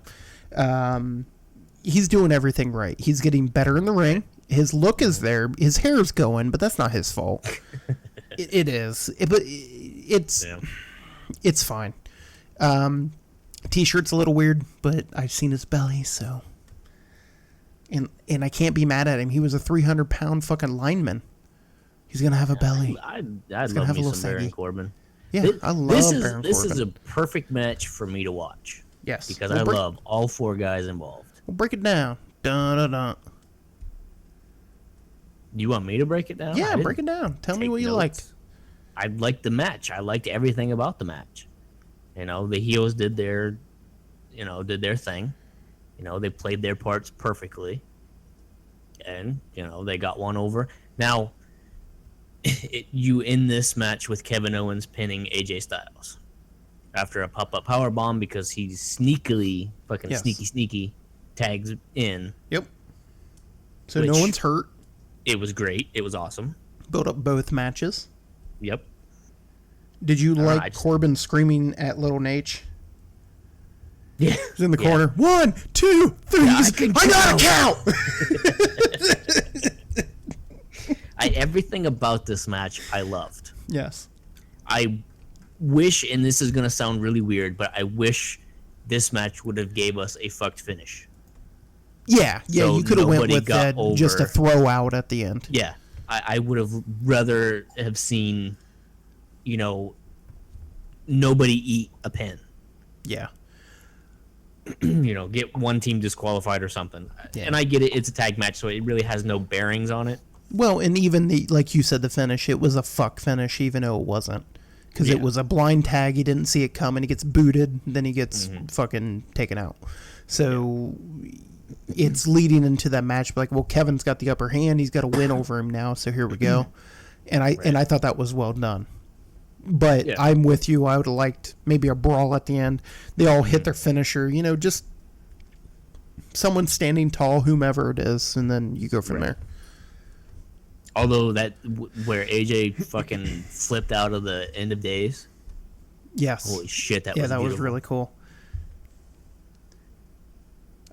[SPEAKER 1] he's doing everything right. He's getting better in the ring. His look is there. His hair is going, but that's not his fault. It is. It's fine. T-shirt's a little weird, but I've seen his belly, so. And I can't be mad at him. He was a 300-pound fucking lineman. He's gonna have a belly.
[SPEAKER 2] I'd love me some Baron Corbin.
[SPEAKER 1] Yeah, I love Baron Corbin.
[SPEAKER 2] This is a perfect match for me to watch.
[SPEAKER 1] Yes,
[SPEAKER 2] because I love all four guys involved.
[SPEAKER 1] We'll break it down. Dun, dun, dun.
[SPEAKER 2] You want me to break it down?
[SPEAKER 1] Yeah, break it down. Tell me what you liked.
[SPEAKER 2] I liked the match. I liked everything about the match. You know, the heels did their thing. You know, they played their parts perfectly. And, you know, they got one over. Now, you end this match with Kevin Owens pinning AJ Styles after a pop-up powerbomb because he's sneakily, sneaky tags in.
[SPEAKER 1] Yep. So no one's hurt.
[SPEAKER 2] It was great. It was awesome.
[SPEAKER 1] Built up both matches.
[SPEAKER 2] Yep.
[SPEAKER 1] Did you like Corbin screaming at Little Nate?
[SPEAKER 2] Yeah.
[SPEAKER 1] He's in the corner. 1, 2, 3.
[SPEAKER 2] Yeah,
[SPEAKER 1] I gotta count!
[SPEAKER 2] Everything about this match I loved.
[SPEAKER 1] Yes.
[SPEAKER 2] I wish, and this is going to sound really weird, but I wish this match would have gave us a fucked finish.
[SPEAKER 1] Yeah, so you could have went with that just a throw out at the end.
[SPEAKER 2] Yeah, I would have rather have seen, you know, nobody eat a pin.
[SPEAKER 1] Yeah.
[SPEAKER 2] You know, get one team disqualified or something. Yeah. And I get it, it's a tag match, so it really has no bearings on it.
[SPEAKER 1] Well, and even like you said, the finish, it was a fuck finish, even though it wasn't. Because it was a blind tag, he didn't see it coming, he gets booted, then he gets fucking taken out. So... it's leading into that match, like, well, Kevin's got the upper hand. He's got to win over him now. So here we go. And I thought that was well done. But I'm with you. I would have liked maybe a brawl at the end. They all hit their finisher. You know, just someone standing tall, whomever it is, and then you go from there.
[SPEAKER 2] Although where AJ fucking flipped out of the End of Days.
[SPEAKER 1] Yes.
[SPEAKER 2] Holy shit, that
[SPEAKER 1] was really cool.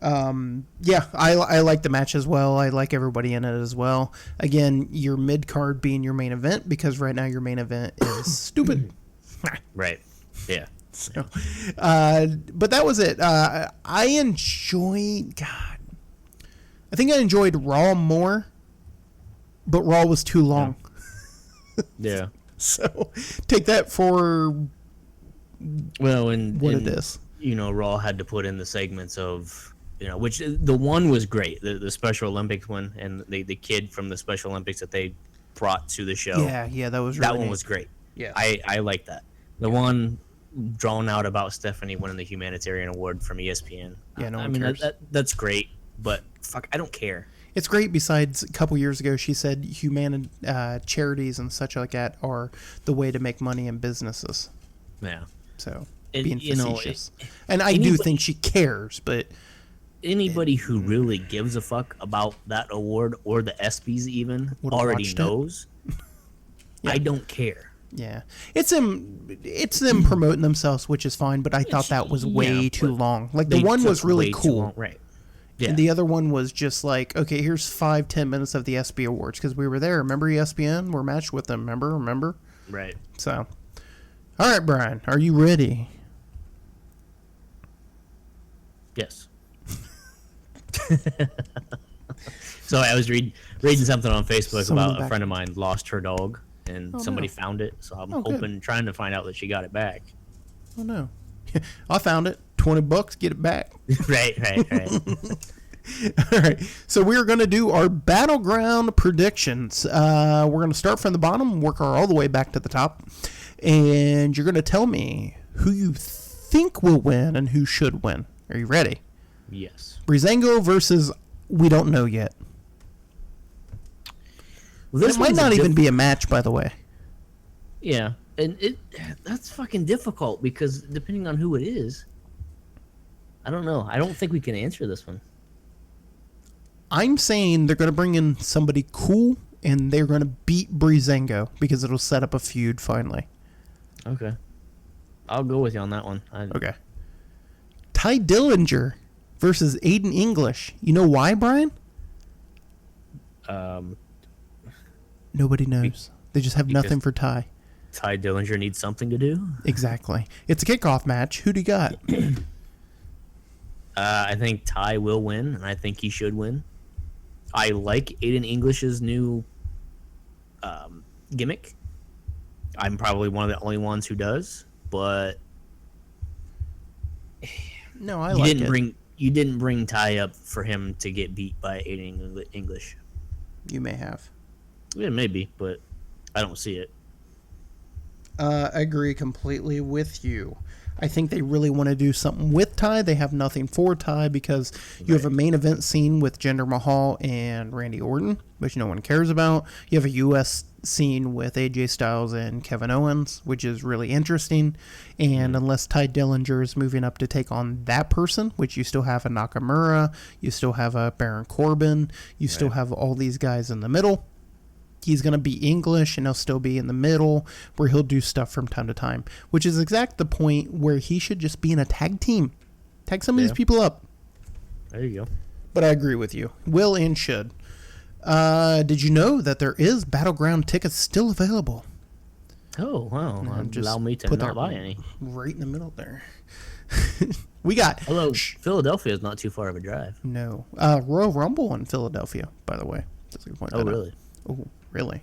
[SPEAKER 1] I like the match as well. I like everybody in it as well. Again, your mid card being your main event because right now your main event is stupid.
[SPEAKER 2] Right. Yeah.
[SPEAKER 1] So, but that was it. I enjoyed. God, I think I enjoyed Raw more, but Raw was too long.
[SPEAKER 2] Yeah.
[SPEAKER 1] So take that for what it is.
[SPEAKER 2] You know, Raw had to put in the segments of. You know, which the one was great, the Special Olympics one, and the kid from the Special Olympics that they brought to the show.
[SPEAKER 1] Yeah, that was really
[SPEAKER 2] that one
[SPEAKER 1] neat.
[SPEAKER 2] was great.
[SPEAKER 1] Yeah,
[SPEAKER 2] I like that. The one drawn out about Stephanie winning the humanitarian award from ESPN.
[SPEAKER 1] Yeah, no
[SPEAKER 2] I
[SPEAKER 1] one
[SPEAKER 2] mean
[SPEAKER 1] cares.
[SPEAKER 2] That's great, but fuck, I don't care.
[SPEAKER 1] It's great. Besides, a couple years ago, she said charities and such like that are the way to make money in businesses.
[SPEAKER 2] Yeah.
[SPEAKER 1] So
[SPEAKER 2] And,
[SPEAKER 1] being
[SPEAKER 2] you know,
[SPEAKER 1] facetious, and I do think she cares, but.
[SPEAKER 2] Anybody who really gives a fuck about that award or the ESPYs even already knows. Yeah. I don't care.
[SPEAKER 1] Yeah, it's them promoting themselves, which is fine. But I thought that was way too long. Like the one was really cool,
[SPEAKER 2] right? Yeah.
[SPEAKER 1] And the other one was just like, okay, here's 5-10 minutes of the ESPY Awards because we were there. Remember ESPN? We're matched with them. Remember?
[SPEAKER 2] Right.
[SPEAKER 1] So, all right, Brian, are you ready?
[SPEAKER 2] Yes. So I was reading something on Facebook about a friend of mine lost her dog, and somebody found it. So I'm trying to find out that she got it back.
[SPEAKER 1] Oh no, I found it. $20, get it back.
[SPEAKER 2] Right.
[SPEAKER 1] All right, so we're going to do our Battleground predictions. We're going to start from the bottom, work all the way back to the top, and you're going to tell me who you think will win and who should win. Are you ready?
[SPEAKER 2] Yes.
[SPEAKER 1] Breezango versus we don't know yet. Well, this might not even be a match, by the way.
[SPEAKER 2] Yeah, and that's fucking difficult because depending on who it is, I don't know. I don't think we can answer this one.
[SPEAKER 1] I'm saying they're going to bring in somebody cool, and they're going to beat Breezango because it'll set up a feud finally.
[SPEAKER 2] Okay. I'll go with you on that one.
[SPEAKER 1] Okay. Ty Dillinger versus Aiden English. You know why, Brian? Nobody knows. They just have nothing for Ty.
[SPEAKER 2] Ty Dillinger needs something to do?
[SPEAKER 1] Exactly. It's a kickoff match. Who do you got?
[SPEAKER 2] I think Ty will win, and I think he should win. I like Aiden English's new gimmick. I'm probably one of the only ones who does, but
[SPEAKER 1] no, I like it.
[SPEAKER 2] You didn't bring Ty up for him to get beat by Aiden English.
[SPEAKER 1] You may have.
[SPEAKER 2] Yeah, maybe, but I don't see it.
[SPEAKER 1] I agree completely with you. I think they really want to do something with Ty. They have nothing for Ty because you have a main event scene with Jinder Mahal and Randy Orton, which no one cares about. You have a U.S. scene with AJ Styles and Kevin Owens, which is really interesting. And unless Ty Dillinger is moving up to take on that person, which you still have a Nakamura, you still have a Baron Corbin, you still have all these guys in the middle. He's going to be English, and he'll still be in the middle, where he'll do stuff from time to time, which is exact the point where he should just be in a tag team. Tag some of these people up.
[SPEAKER 2] There you go.
[SPEAKER 1] But I agree with you. Will and should. Did you know that there is Battleground tickets still available?
[SPEAKER 2] Oh, wow. Allow me to not buy any.
[SPEAKER 1] Right in the middle there. We got...
[SPEAKER 2] Although, Philadelphia is not too far of a drive.
[SPEAKER 1] No. Royal Rumble in Philadelphia, by the way. That's a good point.
[SPEAKER 2] Oh, really?
[SPEAKER 1] Oh, really?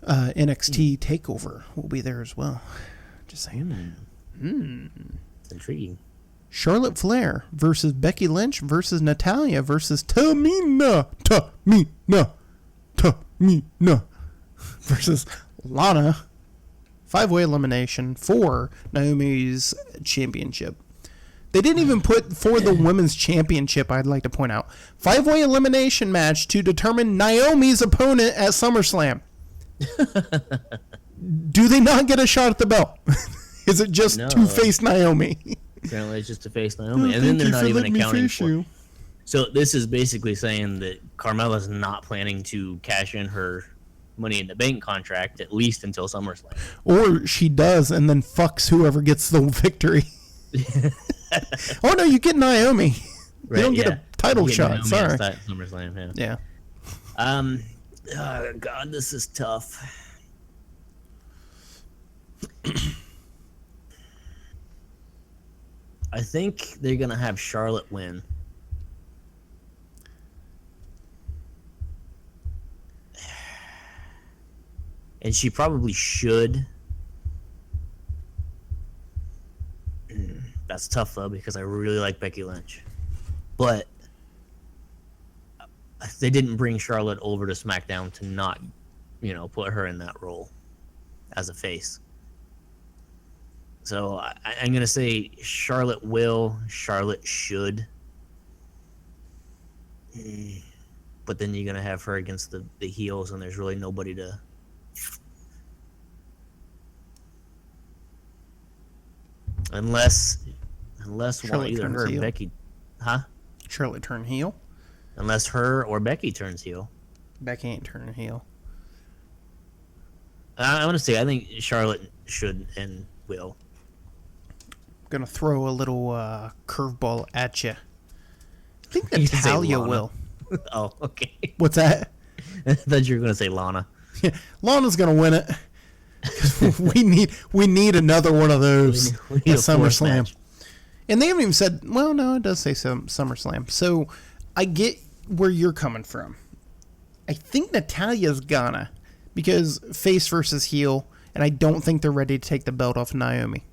[SPEAKER 1] NXT TakeOver will be there as well. Just saying.
[SPEAKER 2] It's intriguing.
[SPEAKER 1] Charlotte Flair versus Becky Lynch versus Natalya versus Tamina versus Lana. 5-way elimination for Naomi's championship. They didn't even put for the women's championship, I'd like to point out. 5-way elimination match to determine Naomi's opponent at SummerSlam. Do they not get a shot at the belt? Is it just to face Naomi?
[SPEAKER 2] Apparently it's just to face Naomi. And then they're not even accounting for you. So this is basically saying that Carmella's not planning to cash in her Money in the Bank contract, at least until SummerSlam.
[SPEAKER 1] Or she does and then fucks whoever gets the victory. Oh no, you get Naomi. Right, you don't get a title shot.
[SPEAKER 2] Naomi
[SPEAKER 1] Sorry.
[SPEAKER 2] SummerSlam,
[SPEAKER 1] yeah.
[SPEAKER 2] Oh God, this is tough. I think they're gonna have Charlotte win. And she probably should. That's tough, though, because I really like Becky Lynch. But they didn't bring Charlotte over to SmackDown to not, put her in that role as a face. So I'm going to say Charlotte will, Charlotte should. But then you're going to have her against the heels, and there's really nobody to... Unless one, either her or Becky... Huh?
[SPEAKER 1] Charlotte turn heel?
[SPEAKER 2] Unless her or Becky turns heel.
[SPEAKER 1] Becky ain't turning heel.
[SPEAKER 2] I'm gonna say I think Charlotte should and will.
[SPEAKER 1] Gonna throw a little curveball at you. I think
[SPEAKER 2] You could say
[SPEAKER 1] Natalia
[SPEAKER 2] Lana.
[SPEAKER 1] will.
[SPEAKER 2] Oh, okay.
[SPEAKER 1] What's that?
[SPEAKER 2] I thought you were gonna say Lana.
[SPEAKER 1] Lana's gonna win it. 'Cause we need another one of those
[SPEAKER 2] We need
[SPEAKER 1] at
[SPEAKER 2] a fourth
[SPEAKER 1] SummerSlam.
[SPEAKER 2] match.
[SPEAKER 1] And they haven't even said. Well, no, it does say SummerSlam. So I get where you're coming from. I think Natalia's gonna, because face versus heel, and I don't think they're ready to take the belt off Naomi.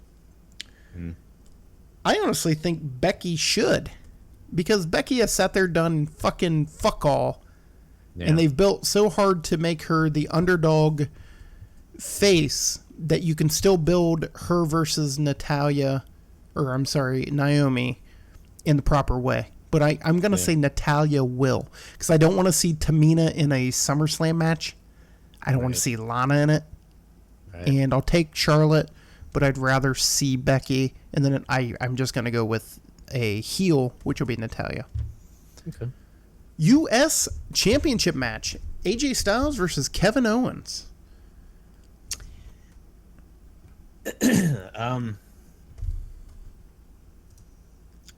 [SPEAKER 1] I honestly think Becky should, because Becky has sat there done fucking fuck all, and they've built so hard to make her the underdog face that you can still build her versus Naomi in the proper way. But I'm going to say Natalia will, because I don't want to see Tamina in a SummerSlam match. I don't want to see Lana in it.
[SPEAKER 2] Right.
[SPEAKER 1] And I'll take Charlotte, but I'd rather see Becky. And then I'm just going to go with a heel, which will be Natalia.
[SPEAKER 2] Okay.
[SPEAKER 1] U.S. Championship match. AJ Styles versus Kevin Owens.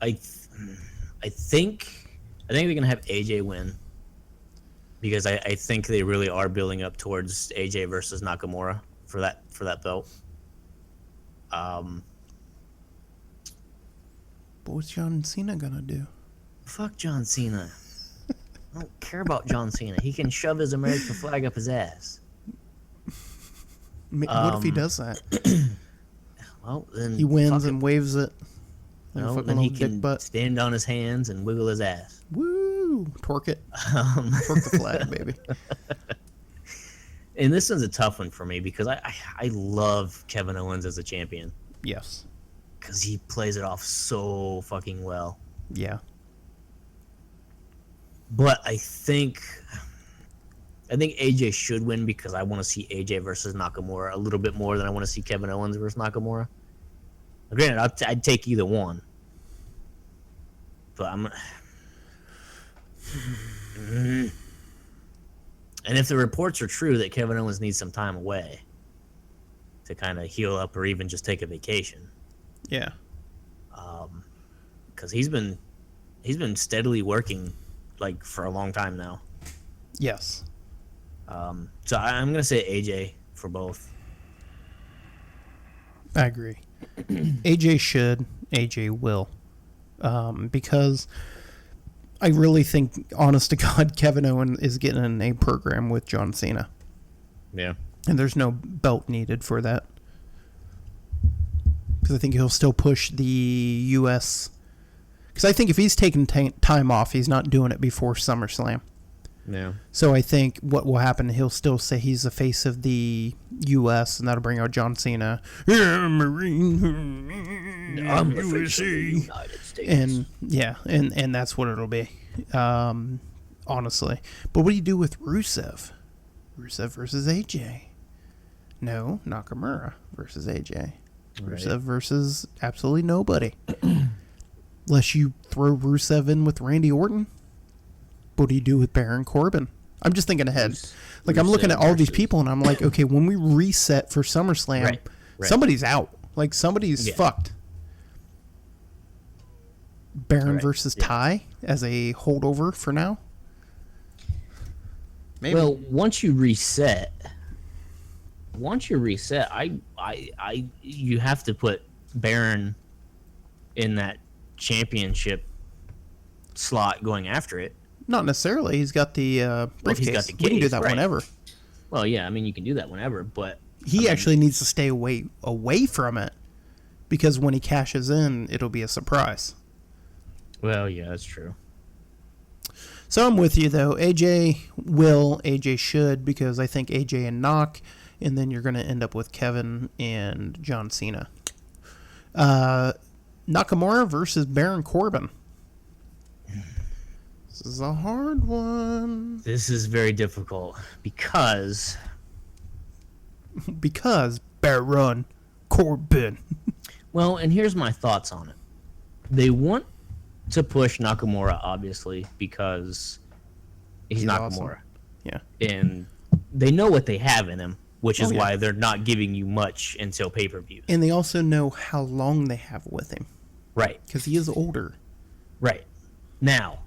[SPEAKER 2] I think they're gonna have AJ win, because I think they really are building up towards AJ versus Nakamura for that belt.
[SPEAKER 1] But what's John Cena gonna do?
[SPEAKER 2] Fuck John Cena. I don't care about John Cena. He can shove his American flag up his ass.
[SPEAKER 1] What if he does that?
[SPEAKER 2] Well, then
[SPEAKER 1] He wins
[SPEAKER 2] fuck
[SPEAKER 1] and
[SPEAKER 2] it.
[SPEAKER 1] waves it.
[SPEAKER 2] No,
[SPEAKER 1] Fucking
[SPEAKER 2] then he
[SPEAKER 1] little dick
[SPEAKER 2] can
[SPEAKER 1] butt.
[SPEAKER 2] stand on his hands and wiggle his ass.
[SPEAKER 1] Woo! Twerk it. Twerk the flag, baby.
[SPEAKER 2] And this one's a tough one for me, because I love Kevin Owens as a champion,
[SPEAKER 1] Yes.
[SPEAKER 2] because he plays it off so fucking well.
[SPEAKER 1] Yeah.
[SPEAKER 2] But I think AJ should win, because I want to see AJ versus Nakamura a little bit more than I want to see Kevin Owens versus Nakamura. Granted, I'd take either one, but and if the reports are true that Kevin Owens needs some time away to kind of heal up, or even just take a vacation,
[SPEAKER 1] Yeah.
[SPEAKER 2] because he's been steadily working like for a long time now.
[SPEAKER 1] Yes.
[SPEAKER 2] So I'm gonna say AJ for both.
[SPEAKER 1] I agree. AJ should. AJ will. Because I really think, honest to God, Kevin Owens is getting in a program with John Cena.
[SPEAKER 2] Yeah.
[SPEAKER 1] And there's no belt needed for that. Because I think he'll still push the U.S. Because I think if he's taking time off, he's not doing it before SummerSlam.
[SPEAKER 2] Yeah.
[SPEAKER 1] So I think what will happen, he'll still say he's the face of the U.S., and that'll bring out John Cena. Yeah, Marine.
[SPEAKER 2] I'm the face of the United States.
[SPEAKER 1] And yeah, and that's what it'll be, honestly. But what do you do with Rusev? Rusev versus AJ. No, Nakamura versus AJ.
[SPEAKER 2] Right.
[SPEAKER 1] Rusev versus absolutely nobody. Unless you throw Rusev in with Randy Orton. What do you do with Baron Corbin? I'm just thinking ahead. Like, I'm looking at all these people, and I'm like, okay, when we reset for SummerSlam,
[SPEAKER 2] Right.
[SPEAKER 1] somebody's out. Like, somebody's fucked. Baron versus Ty as a holdover for now? Maybe.
[SPEAKER 2] Well, once you reset, you have to put Baron in that championship slot going after it.
[SPEAKER 1] Not necessarily. He's got the briefcase.
[SPEAKER 2] He's got the
[SPEAKER 1] We can do
[SPEAKER 2] case,
[SPEAKER 1] that
[SPEAKER 2] right.
[SPEAKER 1] whenever.
[SPEAKER 2] Well, yeah, I mean, you can do that whenever, but
[SPEAKER 1] He actually needs to stay away from it, because when he cashes in, it'll be a surprise.
[SPEAKER 2] well, yeah, that's true.
[SPEAKER 1] So I'm with you, though. AJ should, because I think AJ and Knock, and then you're going to end up with Kevin and John Cena. Nakamura versus Baron Corbin. This is a hard one.
[SPEAKER 2] This is very difficult because
[SPEAKER 1] Baron Corbin.
[SPEAKER 2] well, and here's my thoughts on it. They want to push Nakamura, obviously, because he's Nakamura.
[SPEAKER 1] Awesome. Yeah.
[SPEAKER 2] And they know what they have in him. which is
[SPEAKER 1] Oh, yeah.
[SPEAKER 2] why they're not giving you much until pay-per-view.
[SPEAKER 1] And they also know how long they have with him.
[SPEAKER 2] Right.
[SPEAKER 1] Because he is older.
[SPEAKER 2] Right. Now,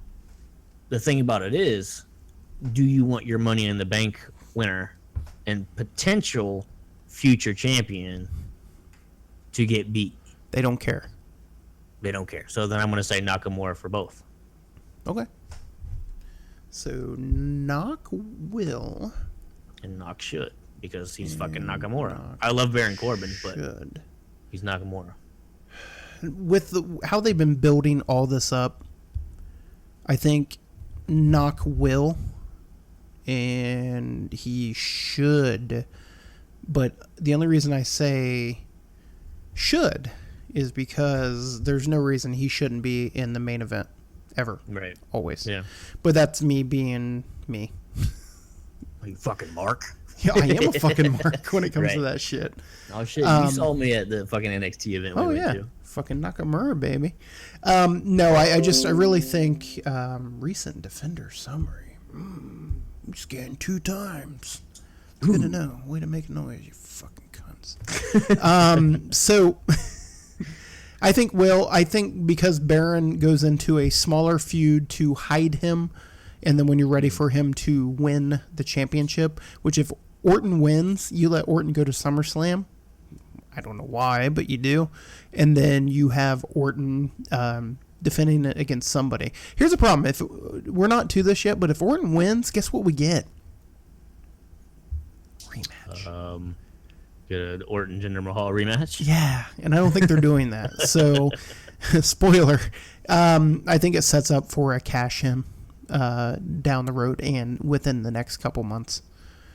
[SPEAKER 2] the thing about it is, do you want your Money in the Bank winner and potential future champion to get beat?
[SPEAKER 1] They don't care.
[SPEAKER 2] They don't care. So then I'm going to say Nakamura for both.
[SPEAKER 1] Okay. So, Knock will.
[SPEAKER 2] And Knock should, because he's fucking Nakamura. I love Baron Corbin, but
[SPEAKER 1] Should.
[SPEAKER 2] he's Nakamura.
[SPEAKER 1] With how they've been building all this up, I think Knock will, and he should. But the only reason I say should is because there's no reason he shouldn't be in the main event ever.
[SPEAKER 2] Right.
[SPEAKER 1] Always.
[SPEAKER 2] Yeah.
[SPEAKER 1] But that's me being me.
[SPEAKER 2] Are you fucking Mark?
[SPEAKER 1] Yeah, I am a fucking mark when it comes to
[SPEAKER 2] Right.
[SPEAKER 1] that shit.
[SPEAKER 2] Oh, shit. You saw me at the fucking NXT event we
[SPEAKER 1] Oh,
[SPEAKER 2] went
[SPEAKER 1] yeah.
[SPEAKER 2] to.
[SPEAKER 1] Fucking Nakamura, baby. No, I really think recent Defender summary. Scanned 2 times. It's good to know. Way to make noise, you fucking cunts. So, I think because Baron goes into a smaller feud to hide him, and then when you're ready for him to win the championship, which if Orton wins, you let Orton go to SummerSlam. I don't know why, but you do. And then you have Orton defending it against somebody. Here's the problem. If we're not to this yet, but if Orton wins, guess what we get? Rematch.
[SPEAKER 2] Good Orton Jinder Mahal rematch.
[SPEAKER 1] Yeah, and I don't think they're doing that. So, spoiler. I think it sets up for a cash-in down the road and within the next couple months.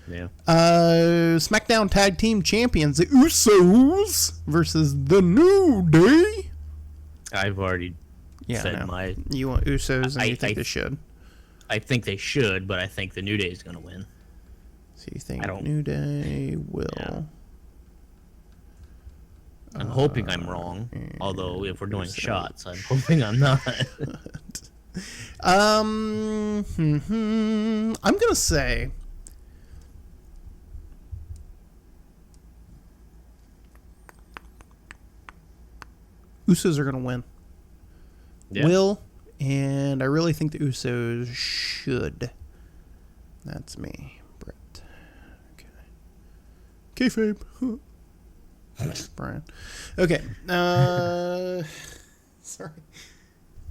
[SPEAKER 2] Yeah.
[SPEAKER 1] SmackDown Tag Team Champions, the Usos versus the New Day.
[SPEAKER 2] I've already
[SPEAKER 1] Yeah,
[SPEAKER 2] said
[SPEAKER 1] no.
[SPEAKER 2] my.
[SPEAKER 1] You want Usos, and you think
[SPEAKER 2] I-
[SPEAKER 1] they should.
[SPEAKER 2] I think they should, but I think the New Day is going to win.
[SPEAKER 1] So you think
[SPEAKER 2] I don't-
[SPEAKER 1] New Day will?
[SPEAKER 2] Yeah. I'm hoping I'm wrong. Although if we're doing
[SPEAKER 1] Usos.
[SPEAKER 2] shots, I'm hoping I'm not.
[SPEAKER 1] I'm gonna say. Usos are gonna win.
[SPEAKER 2] Yeah.
[SPEAKER 1] Will, and I really think the Usos should. That's me, Brett. Okay. Kayfabe. Brian. Okay. Sorry.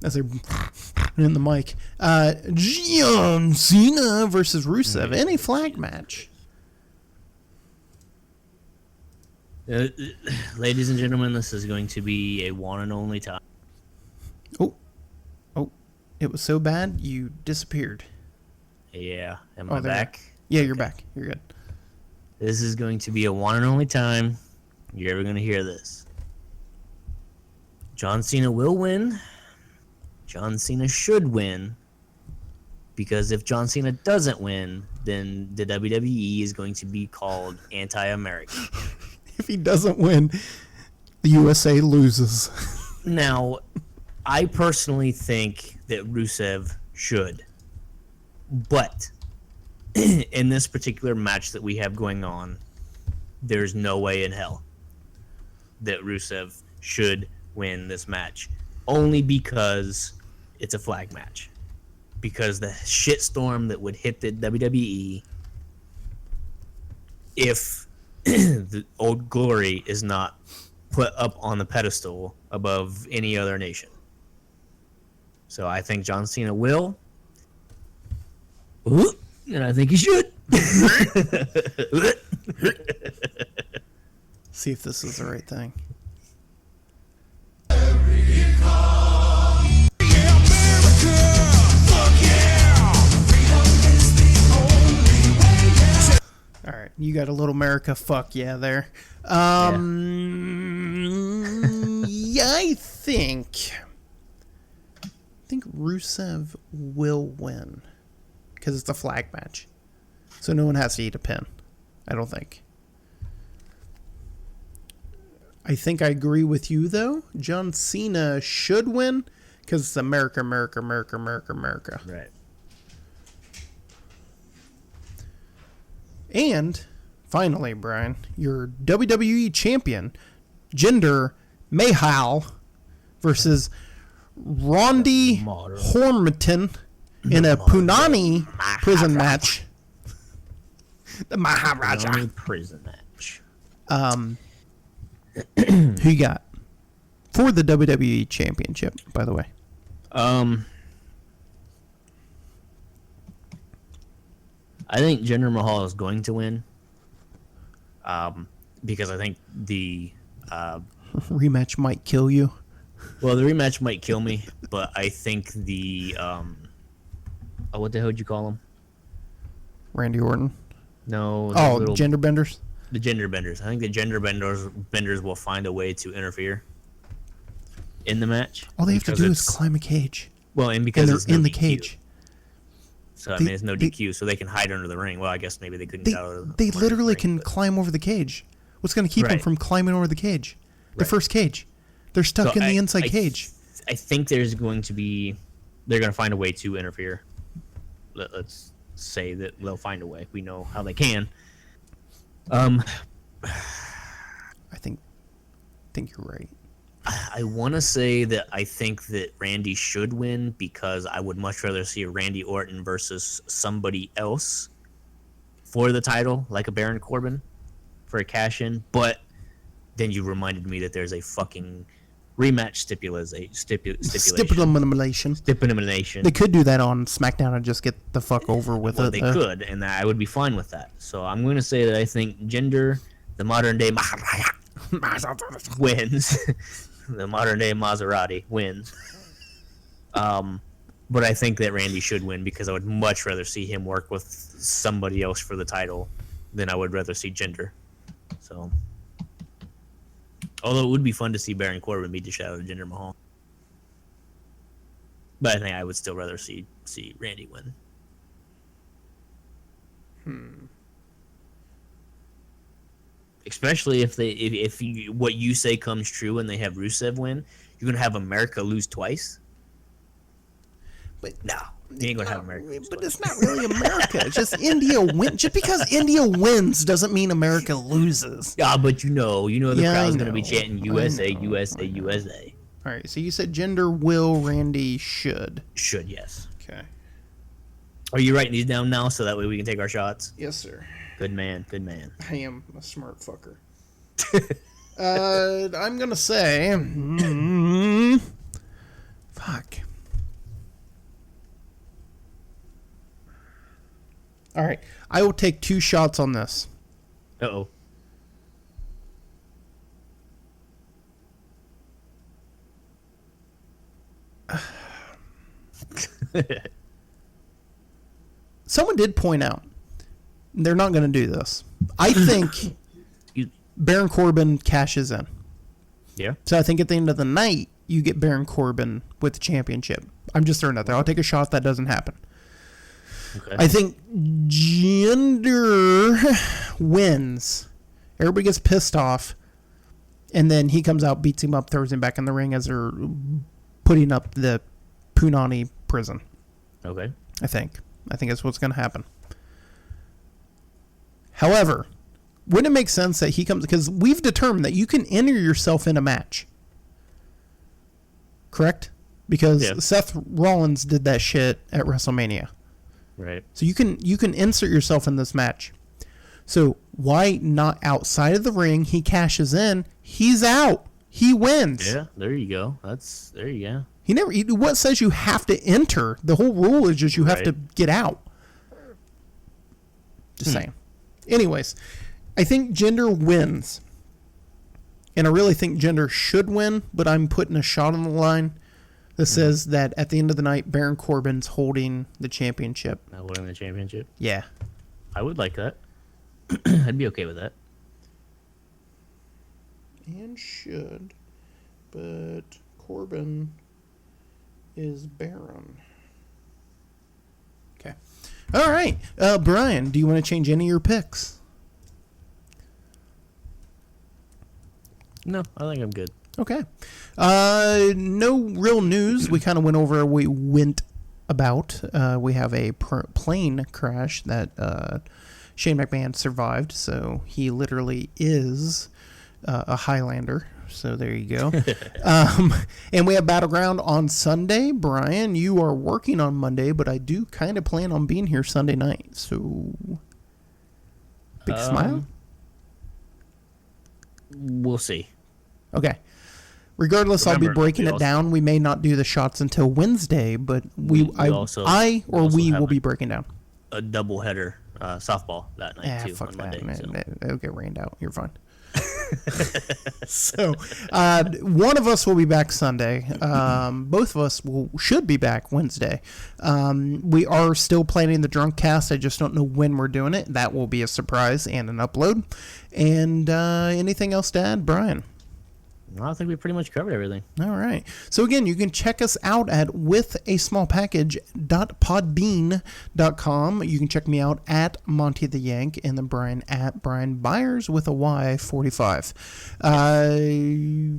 [SPEAKER 1] As they're in the mic. John Cena versus Rusev in a flag match.
[SPEAKER 2] Ladies and gentlemen, this is going to be a one and only time.
[SPEAKER 1] Oh, it was so bad you disappeared.
[SPEAKER 2] Yeah, am
[SPEAKER 1] Oh,
[SPEAKER 2] I
[SPEAKER 1] there you
[SPEAKER 2] back?
[SPEAKER 1] Yeah, you're back. You're good.
[SPEAKER 2] This is going to be a one and only time you're ever going to hear this. John Cena will win. John Cena should win. Because if John Cena doesn't win, then the WWE is going to be called anti-American.
[SPEAKER 1] If he doesn't win, the USA loses.
[SPEAKER 2] Now, I personally think that Rusev should. But in this particular match that we have going on, there's no way in hell that Rusev should win this match. Only because it's a flag match. Because the shitstorm that would hit the WWE if the Old Glory is not put up on the pedestal above any other nation. So I think John Cena will. And I think he should.
[SPEAKER 1] See if this is the right thing. All right, you got a little America fuck yeah there. Yeah, I think Rusev will win because it's a flag match, so no one has to eat a pin. I don't think. I think I agree with you though. John Cena should win because it's America, America, America, America, America.
[SPEAKER 2] Right.
[SPEAKER 1] And finally, Brian, your WWE champion, Jinder Mahal, versus Rondi Hormiton in a Punani prison match. The Maharaja
[SPEAKER 2] prison match.
[SPEAKER 1] Who you got for the WWE championship, by the way?
[SPEAKER 2] I think Jinder Mahal is going to win. Because I think the
[SPEAKER 1] rematch might kill you.
[SPEAKER 2] Well, the rematch might kill me, but I think the what the hell would you call him?
[SPEAKER 1] Randy Orton.
[SPEAKER 2] No.
[SPEAKER 1] Gender benders.
[SPEAKER 2] The gender benders. I think the gender benders will find a way to interfere in the match.
[SPEAKER 1] All they have to do is climb a cage.
[SPEAKER 2] Well, and because
[SPEAKER 1] they're in the cage.
[SPEAKER 2] So, I mean, it's no DQ, so they can hide under the ring. Well, I guess maybe they couldn't get out of the
[SPEAKER 1] They literally can climb over the cage. What's going to keep them from climbing over the cage? The first cage. They're stuck in the inside cage.
[SPEAKER 2] I think there's going to be... They're going to find a way to interfere. Let's say that they'll find a way. We know how they can.
[SPEAKER 1] I think you're right.
[SPEAKER 2] I want to say that I think that Randy should win because I would much rather see a Randy Orton versus somebody else for the title, like a Baron Corbin, for a cash-in. But then you reminded me that there's a fucking rematch stipulation. Stipulation.
[SPEAKER 1] They could do that on Smackdown and just get the fuck over with it.
[SPEAKER 2] They could, and I would be fine with that. So I'm going to say that I think Jinder, the modern-day Maharaja, wins. The modern-day Maserati wins. But I think that Randy should win because I would much rather see him work with somebody else for the title than I would rather see Jinder. So, although it would be fun to see Baron Corbin beat the shit out of Jinder Mahal. But I think I would still rather see Randy win. Especially if what you say comes true and they have Rusev win, you're gonna have America lose twice.
[SPEAKER 1] But
[SPEAKER 2] no, you ain't gonna have America.
[SPEAKER 1] But it's not really America. It's just India win. Just because India wins doesn't mean America loses.
[SPEAKER 2] Yeah, but the crowd's gonna be chanting USA, USA, USA.
[SPEAKER 1] All right. So you said Jinder will, Randy should.
[SPEAKER 2] Should, yes.
[SPEAKER 1] Okay.
[SPEAKER 2] Are you writing these down now so that way we can take our shots?
[SPEAKER 1] Yes, sir.
[SPEAKER 2] Good man, good man.
[SPEAKER 1] I am a smart fucker. I'm gonna say, fuck. All right, I will take 2 shots on this.
[SPEAKER 2] Uh-oh.
[SPEAKER 1] Someone did point out they're not going to do this. I think Baron Corbin cashes in.
[SPEAKER 2] Yeah.
[SPEAKER 1] So I think at the end of the night, you get Baron Corbin with the championship. I'm just throwing it out there. I'll take a shot if that doesn't happen.
[SPEAKER 2] Okay.
[SPEAKER 1] I think Jinder wins. Everybody gets pissed off. And then he comes out, beats him up, throws him back in the ring as they're putting up the Punani prison.
[SPEAKER 2] Okay.
[SPEAKER 1] I think that's what's going to happen. However, wouldn't it make sense that he comes... Because we've determined that you can enter yourself in a match. Correct? Because Seth Rollins did that shit at WrestleMania.
[SPEAKER 2] Right.
[SPEAKER 1] So you can insert yourself in this match. So why not outside of the ring? He cashes in. He's out. He wins.
[SPEAKER 2] Yeah, there you go. There you go.
[SPEAKER 1] What says you have to enter? The whole rule is just you have to get out. Just saying. Anyways, I think Jinder wins. And I really think Jinder should win, but I'm putting a shot on the line that says that at the end of the night, Baron Corbin's holding the championship.
[SPEAKER 2] Not holding the championship?
[SPEAKER 1] Yeah.
[SPEAKER 2] I would like that. I'd be okay with that.
[SPEAKER 1] And should. But Corbin is Baron. Okay. All right. Brian, do you want to change any of your picks?
[SPEAKER 2] No, I think I'm good.
[SPEAKER 1] Okay. No real news. We kind of went over, we went about. We have a plane crash that Shane McMahon survived, so he literally is a Highlander. So there you go. And we have Battleground on Sunday. Brian, you are working on Monday, but I do kind of plan on being here Sunday night. So, big smile?
[SPEAKER 2] We'll see.
[SPEAKER 1] Okay. Regardless, I'll be breaking it down. We may not do the shots until Wednesday, but we will be breaking down.
[SPEAKER 2] A doubleheader softball that night, too,
[SPEAKER 1] fuck
[SPEAKER 2] on
[SPEAKER 1] that.
[SPEAKER 2] Monday.
[SPEAKER 1] It'll get rained out. You're fine. So, one of us will be back Sunday. Both of us should be back Wednesday. We are still planning the drunk cast. I just don't know when we're doing it. That will be a surprise and an upload. And anything else to add, Brian?
[SPEAKER 2] I think we pretty much covered everything.
[SPEAKER 1] All right. So again, you can check us out at withasmallpackage.podbean.com. You can check me out at Monty the Yank, and then Brian at Brian Byers with a Y 45.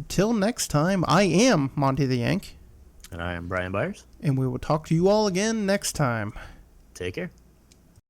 [SPEAKER 1] Till next time, I am Monty the Yank.
[SPEAKER 2] And I am Brian Byers.
[SPEAKER 1] And we will talk to you all again next time.
[SPEAKER 2] Take care.